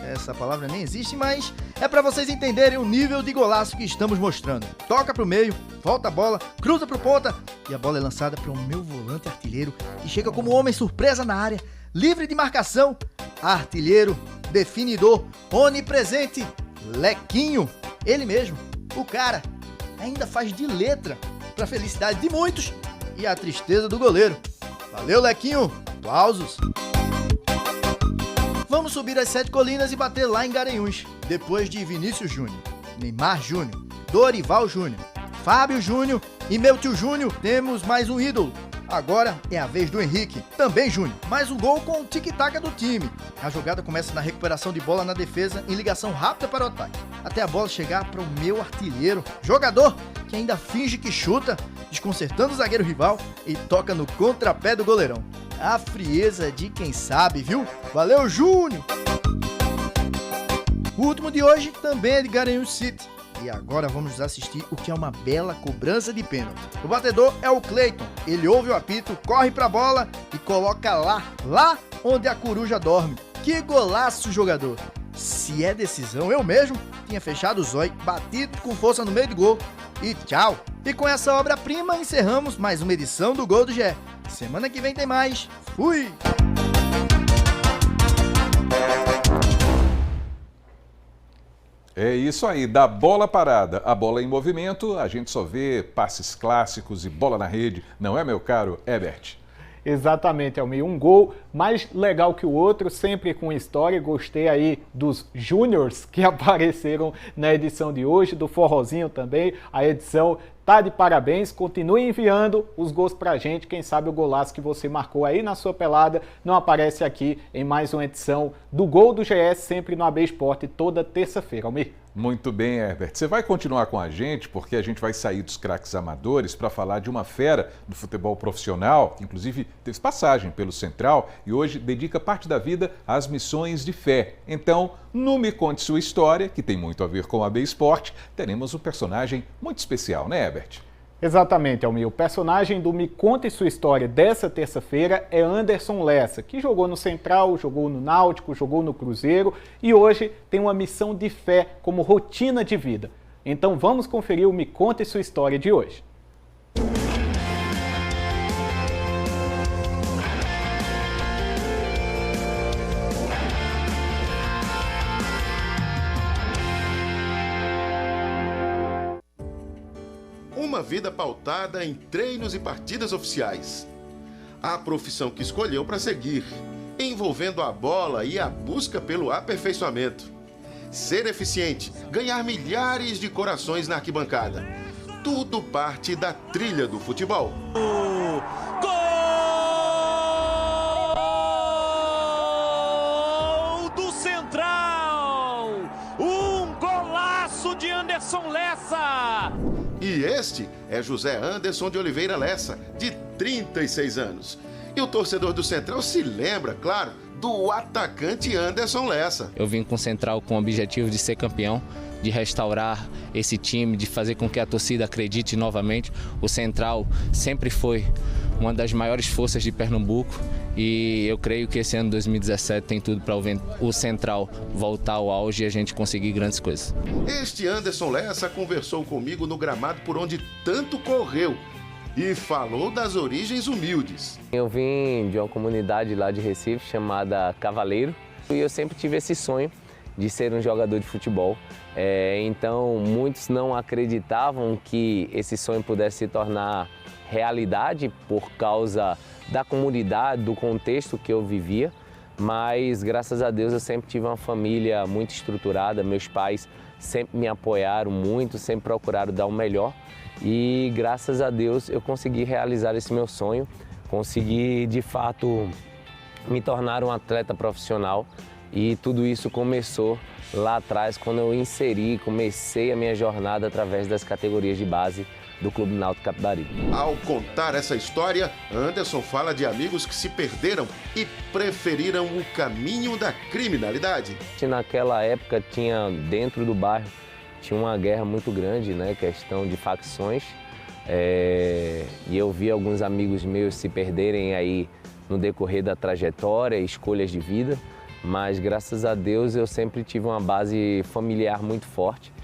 Essa palavra nem existe, mas é pra vocês entenderem o nível de golaço que estamos mostrando. Toca pro meio, volta a bola, cruza pro ponta e a bola é lançada para o meu volante artilheiro, que chega como homem surpresa na área, livre de marcação, artilheiro, definidor, onipresente, Lequinho. Ele mesmo, o cara, ainda faz de letra pra felicidade de muitos e a tristeza do goleiro. Valeu, Lequinho, aplausos. Vamos subir as 7 colinas e bater lá em Garanhuns. Depois de Vinícius Júnior, Neymar Júnior, Dorival Júnior, Fábio Júnior e meu tio Júnior, temos mais um ídolo. Agora é a vez do Henrique, também Júnior. Mais um gol com o tic-tac do time. A jogada começa na recuperação de bola na defesa, em ligação rápida para o ataque, até a bola chegar para o meu artilheiro. Jogador que ainda finge que chuta, desconcertando o zagueiro rival e toca no contrapé do goleirão. A frieza de quem sabe, viu? Valeu, Júnior! O último de hoje também é de Garanhuns City. E agora vamos assistir o que é uma bela cobrança de pênalti. O batedor é o Cleiton. Ele ouve o apito, corre pra bola e coloca lá onde a coruja dorme. Que golaço, jogador! Se é decisão, eu mesmo tinha fechado o zóio, batido com força no meio do gol e tchau! E com essa obra-prima encerramos mais uma edição do Gol do GE. Semana que vem tem mais. Fui! É isso aí, da bola parada à bola em movimento, a gente só vê passes clássicos e bola na rede, não é, meu caro Herbert? Exatamente, Almir. Um gol mais legal que o outro, sempre com história. Gostei aí dos Júniors que apareceram na edição de hoje, do forrozinho também. A edição tá de parabéns. Continue enviando os gols pra gente. Quem sabe o golaço que você marcou aí na sua pelada não aparece aqui em mais uma edição do Gol do GS, sempre no AB Esporte, toda terça-feira. Almir. Muito bem, Herbert. Você vai continuar com a gente porque a gente vai sair dos craques amadores para falar de uma fera do futebol profissional, que inclusive teve passagem pelo Central e hoje dedica parte da vida às missões de fé. Então, no Me Conte Sua História, que tem muito a ver com a AB Esporte, teremos um personagem muito especial, né, Herbert? Exatamente, Almir. O personagem do Me Conte Sua História dessa terça-feira é Anderson Lessa, que jogou no Central, jogou no Náutico, jogou no Cruzeiro e hoje tem uma missão de fé como rotina de vida. Então vamos conferir o Me Conte Sua História de hoje. Uma vida pautada em treinos e partidas oficiais. A profissão que escolheu para seguir, envolvendo a bola e a busca pelo aperfeiçoamento. Ser eficiente, ganhar milhares de corações na arquibancada. Tudo parte da trilha do futebol. Gol do Central! Um golaço de Anderson Lessa! E este é José Anderson de Oliveira Lessa, de 36 anos. E o torcedor do Central se lembra, claro, do atacante Anderson Lessa. Eu vim com o Central com o objetivo de ser campeão, de restaurar esse time, de fazer com que a torcida acredite novamente. O Central sempre foi uma das maiores forças de Pernambuco e eu creio que esse ano 2017 tem tudo para o Central voltar ao auge e a gente conseguir grandes coisas. Este Anderson Lessa conversou comigo no gramado por onde tanto correu e falou das origens humildes. Eu vim de uma comunidade lá de Recife chamada Cavaleiro e eu sempre tive esse sonho de ser um jogador de futebol. Então muitos não acreditavam que esse sonho pudesse se tornar realidade por causa da comunidade, do contexto que eu vivia, mas graças a Deus eu sempre tive uma família muito estruturada, meus pais sempre me apoiaram muito, sempre procuraram dar o melhor e graças a Deus eu consegui realizar esse meu sonho, consegui de fato me tornar um atleta profissional e tudo isso começou lá atrás quando eu comecei a minha jornada através das categorias de base do Clube Náutico Capibaribe. Ao contar essa história, Anderson fala de amigos que se perderam e preferiram o caminho da criminalidade. Naquela época tinha dentro do bairro tinha uma guerra muito grande, né, questão de facções, e eu vi alguns amigos meus se perderem aí no decorrer da trajetória, escolhas de vida, mas graças a Deus eu sempre tive uma base familiar muito forte.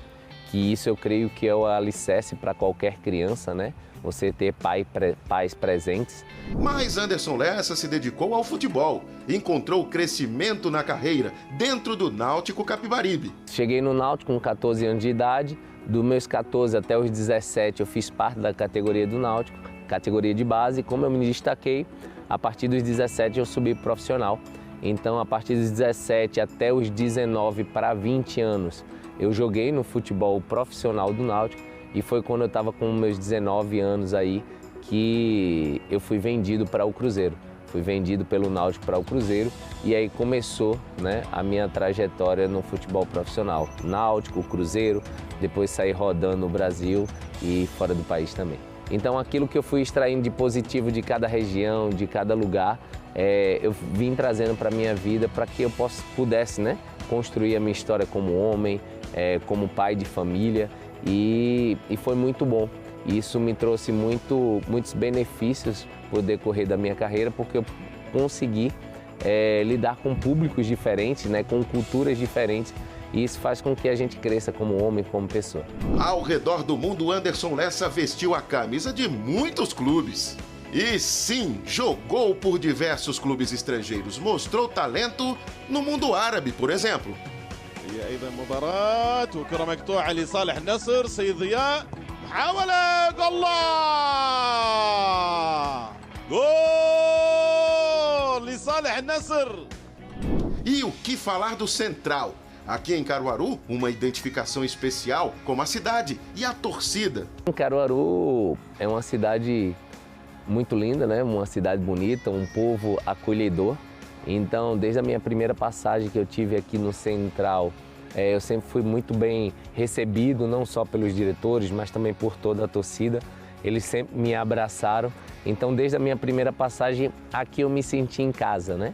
Que isso eu creio que é o alicerce para qualquer criança, né? Você ter pais presentes. Mas Anderson Lessa se dedicou ao futebol, encontrou crescimento na carreira dentro do Náutico Capibaribe. Cheguei no Náutico com 14 anos de idade, dos meus 14 até os 17 eu fiz parte da categoria do Náutico, categoria de base, como eu me destaquei, a partir dos 17 eu subi profissional. Então a partir dos 17 até os 19 para 20 anos, eu joguei no futebol profissional do Náutico e foi quando eu estava com meus 19 anos aí que eu fui vendido para o Cruzeiro. Fui vendido pelo Náutico para o Cruzeiro e aí começou, né, a minha trajetória no futebol profissional. Náutico, Cruzeiro, depois saí rodando no Brasil e fora do país também. Então aquilo que eu fui extraindo de positivo de cada região, de cada lugar, eu vim trazendo para a minha vida para que eu pudesse, né, construir a minha história como homem, como pai de família e foi muito bom. Isso me trouxe muitos benefícios no decorrer da minha carreira porque eu consegui lidar com públicos diferentes, né, com culturas diferentes e isso faz com que a gente cresça como homem, como pessoa. Ao redor do mundo, Anderson Lessa vestiu a camisa de muitos clubes. E sim, jogou por diversos clubes estrangeiros, mostrou talento no mundo árabe, por exemplo. هي ايضا مباراة وكرة مقطوعة لصالح النصر سيد ضياء محاولة جول لصالح النصر. E o que falar do Central? Aqui em Caruaru, uma identificação especial com a cidade e a torcida. Caruaru é uma cidade muito linda, né? Uma cidade bonita, um povo acolhedor. Então, desde a minha primeira passagem que eu tive aqui no Central, eu sempre fui muito bem recebido, não só pelos diretores, mas também por toda a torcida. Eles sempre me abraçaram. Então, desde a minha primeira passagem, aqui eu me senti em casa, né?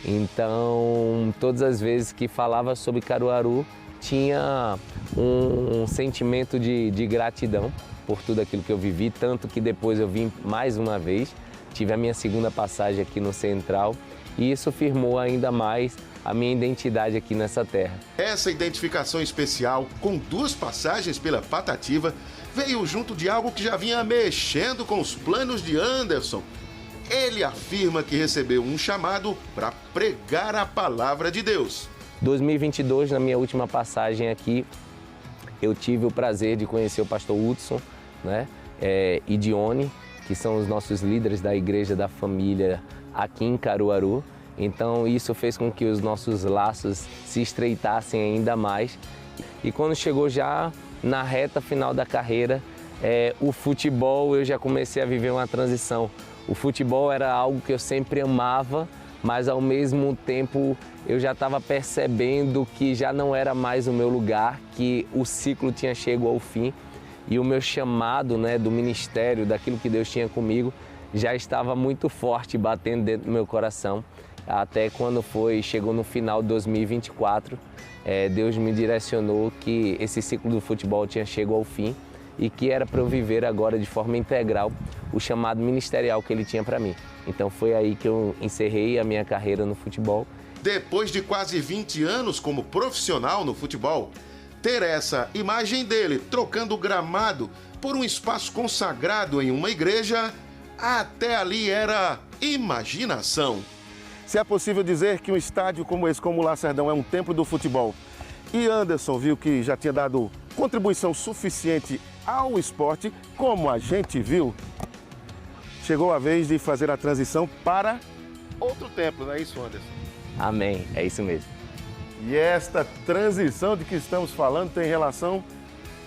Então, todas as vezes que falava sobre Caruaru, tinha um sentimento de gratidão, por tudo aquilo que eu vivi, tanto que depois eu vim mais uma vez, tive a minha segunda passagem aqui no Central e isso firmou ainda mais a minha identidade aqui nessa terra. Essa identificação especial, com 2 passagens pela Patativa, veio junto de algo que já vinha mexendo com os planos de Anderson. Ele afirma que recebeu um chamado para pregar a palavra de Deus. 2022, na minha última passagem aqui, eu tive o prazer de conhecer o pastor Hudson, né, e Dione, que são os nossos líderes da Igreja da Família aqui em Caruaru. Então isso fez com que os nossos laços se estreitassem ainda mais. E quando chegou já na reta final da carreira, o futebol, eu já comecei a viver uma transição. O futebol era algo que eu sempre amava, mas ao mesmo tempo eu já estava percebendo que já não era mais o meu lugar, que o ciclo tinha chegado ao fim e o meu chamado, né, do ministério, daquilo que Deus tinha comigo, já estava muito forte batendo dentro do meu coração. Até quando chegou no final de 2024, Deus me direcionou que esse ciclo do futebol tinha chegado ao fim e que era para eu viver agora de forma integral o chamado ministerial que Ele tinha para mim. Então foi aí que eu encerrei a minha carreira no futebol. Depois de quase 20 anos como profissional no futebol, ter essa imagem dele trocando o gramado por um espaço consagrado em uma igreja, até ali era imaginação. Se é possível dizer que um estádio como esse, como o Lacerdão, é um templo do futebol, e Anderson viu que já tinha dado contribuição suficiente ao esporte, como a gente viu, chegou a vez de fazer a transição para outro templo, não é isso, Anderson? Amém, é isso mesmo. E esta transição de que estamos falando tem relação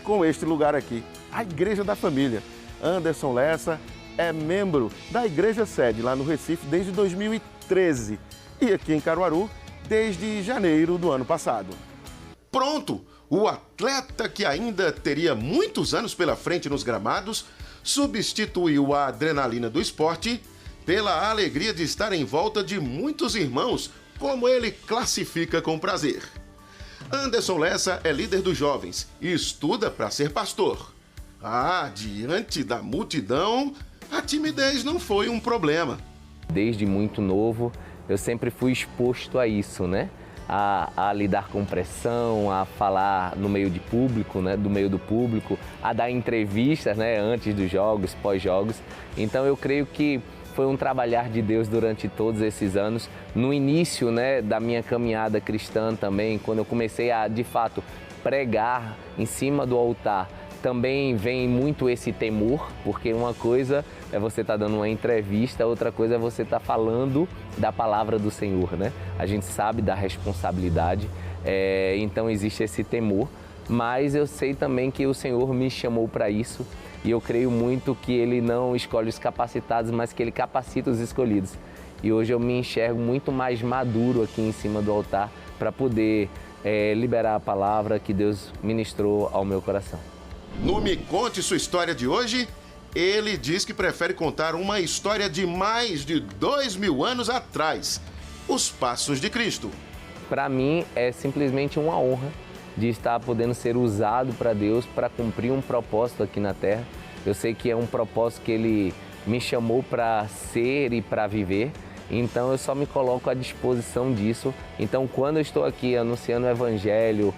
com este lugar aqui, a Igreja da Família. Anderson Lessa é membro da Igreja Sede lá no Recife desde 2013 e aqui em Caruaru desde janeiro do ano passado. Pronto! O atleta que ainda teria muitos anos pela frente nos gramados substituiu a adrenalina do esporte pela alegria de estar em volta de muitos irmãos, como ele classifica com prazer. Anderson Lessa é líder dos jovens e estuda para ser pastor. Diante da multidão, a timidez não foi um problema. Desde muito novo, eu sempre fui exposto a isso, né? A lidar com pressão, a falar no meio de público, né? Do meio do público, a dar entrevistas, né? Antes dos jogos, pós-jogos. Então eu creio que foi um trabalhar de Deus durante todos esses anos. No início, né, da minha caminhada cristã também, quando eu comecei a, de fato, pregar em cima do altar, também vem muito esse temor, porque uma coisa é você estar dando uma entrevista, outra coisa é você estar falando da palavra do Senhor, né? A gente sabe da responsabilidade, então existe esse temor, mas eu sei também que o Senhor me chamou para isso e eu creio muito que Ele não escolhe os capacitados, mas que Ele capacita os escolhidos. E hoje eu me enxergo muito mais maduro aqui em cima do altar para poder liberar a palavra que Deus ministrou ao meu coração. No Me Conte Sua História de hoje, ele diz que prefere contar uma história de mais de 2000 anos atrás, os Passos de Cristo. Para mim é simplesmente uma honra de estar podendo ser usado para Deus para cumprir um propósito aqui na Terra. Eu sei que é um propósito que Ele me chamou para ser e para viver, então eu só me coloco à disposição disso. Então quando eu estou aqui anunciando o Evangelho,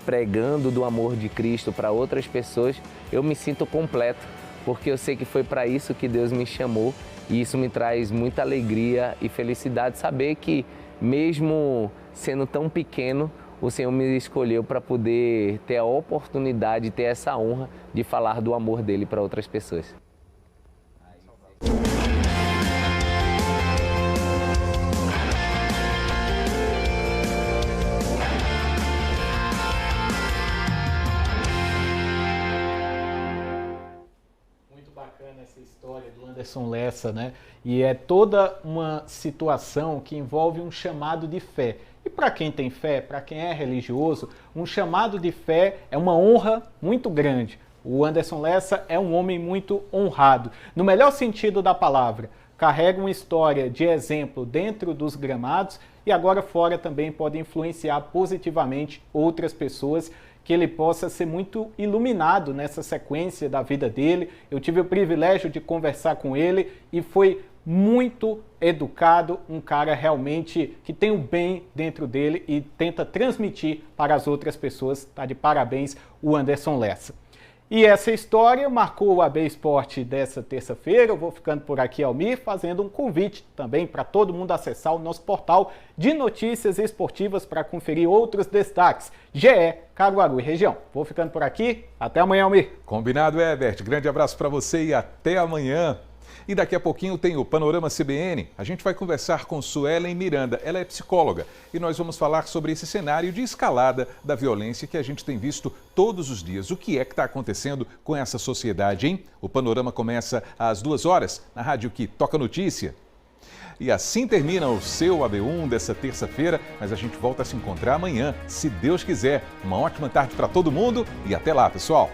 pregando do amor de Cristo para outras pessoas, eu me sinto completo, porque eu sei que foi para isso que Deus me chamou e isso me traz muita alegria e felicidade saber que, mesmo sendo tão pequeno, o Senhor me escolheu para poder ter a oportunidade, ter essa honra de falar do amor dele para outras pessoas. Essa história do Anderson Lessa, né? E é toda uma situação que envolve um chamado de fé. E para quem tem fé, para quem é religioso, um chamado de fé é uma honra muito grande. O Anderson Lessa é um homem muito honrado, no melhor sentido da palavra. Carrega uma história de exemplo dentro dos gramados e agora fora também pode influenciar positivamente outras pessoas, que ele possa ser muito iluminado nessa sequência da vida dele. Eu tive o privilégio de conversar com ele e foi muito educado, um cara realmente que tem o bem dentro dele e tenta transmitir para as outras pessoas. Tá de parabéns o Anderson Lessa. E essa história marcou o AB Esporte dessa terça-feira. Eu vou ficando por aqui, Almir, fazendo um convite também para todo mundo acessar o nosso portal de notícias esportivas para conferir outros destaques. GE, Caruaru e região. Vou ficando por aqui. Até amanhã, Almir. Combinado, Herbert. Grande abraço para você e até amanhã. E daqui a pouquinho tem o Panorama CBN. A gente vai conversar com Suelen Miranda. Ela é psicóloga e nós vamos falar sobre esse cenário de escalada da violência que a gente tem visto todos os dias. O que é que está acontecendo com essa sociedade, hein? O Panorama começa às 2h na rádio que toca notícia. E assim termina o seu AB1 dessa terça-feira, mas a gente volta a se encontrar amanhã, se Deus quiser. Uma ótima tarde para todo mundo e até lá, pessoal!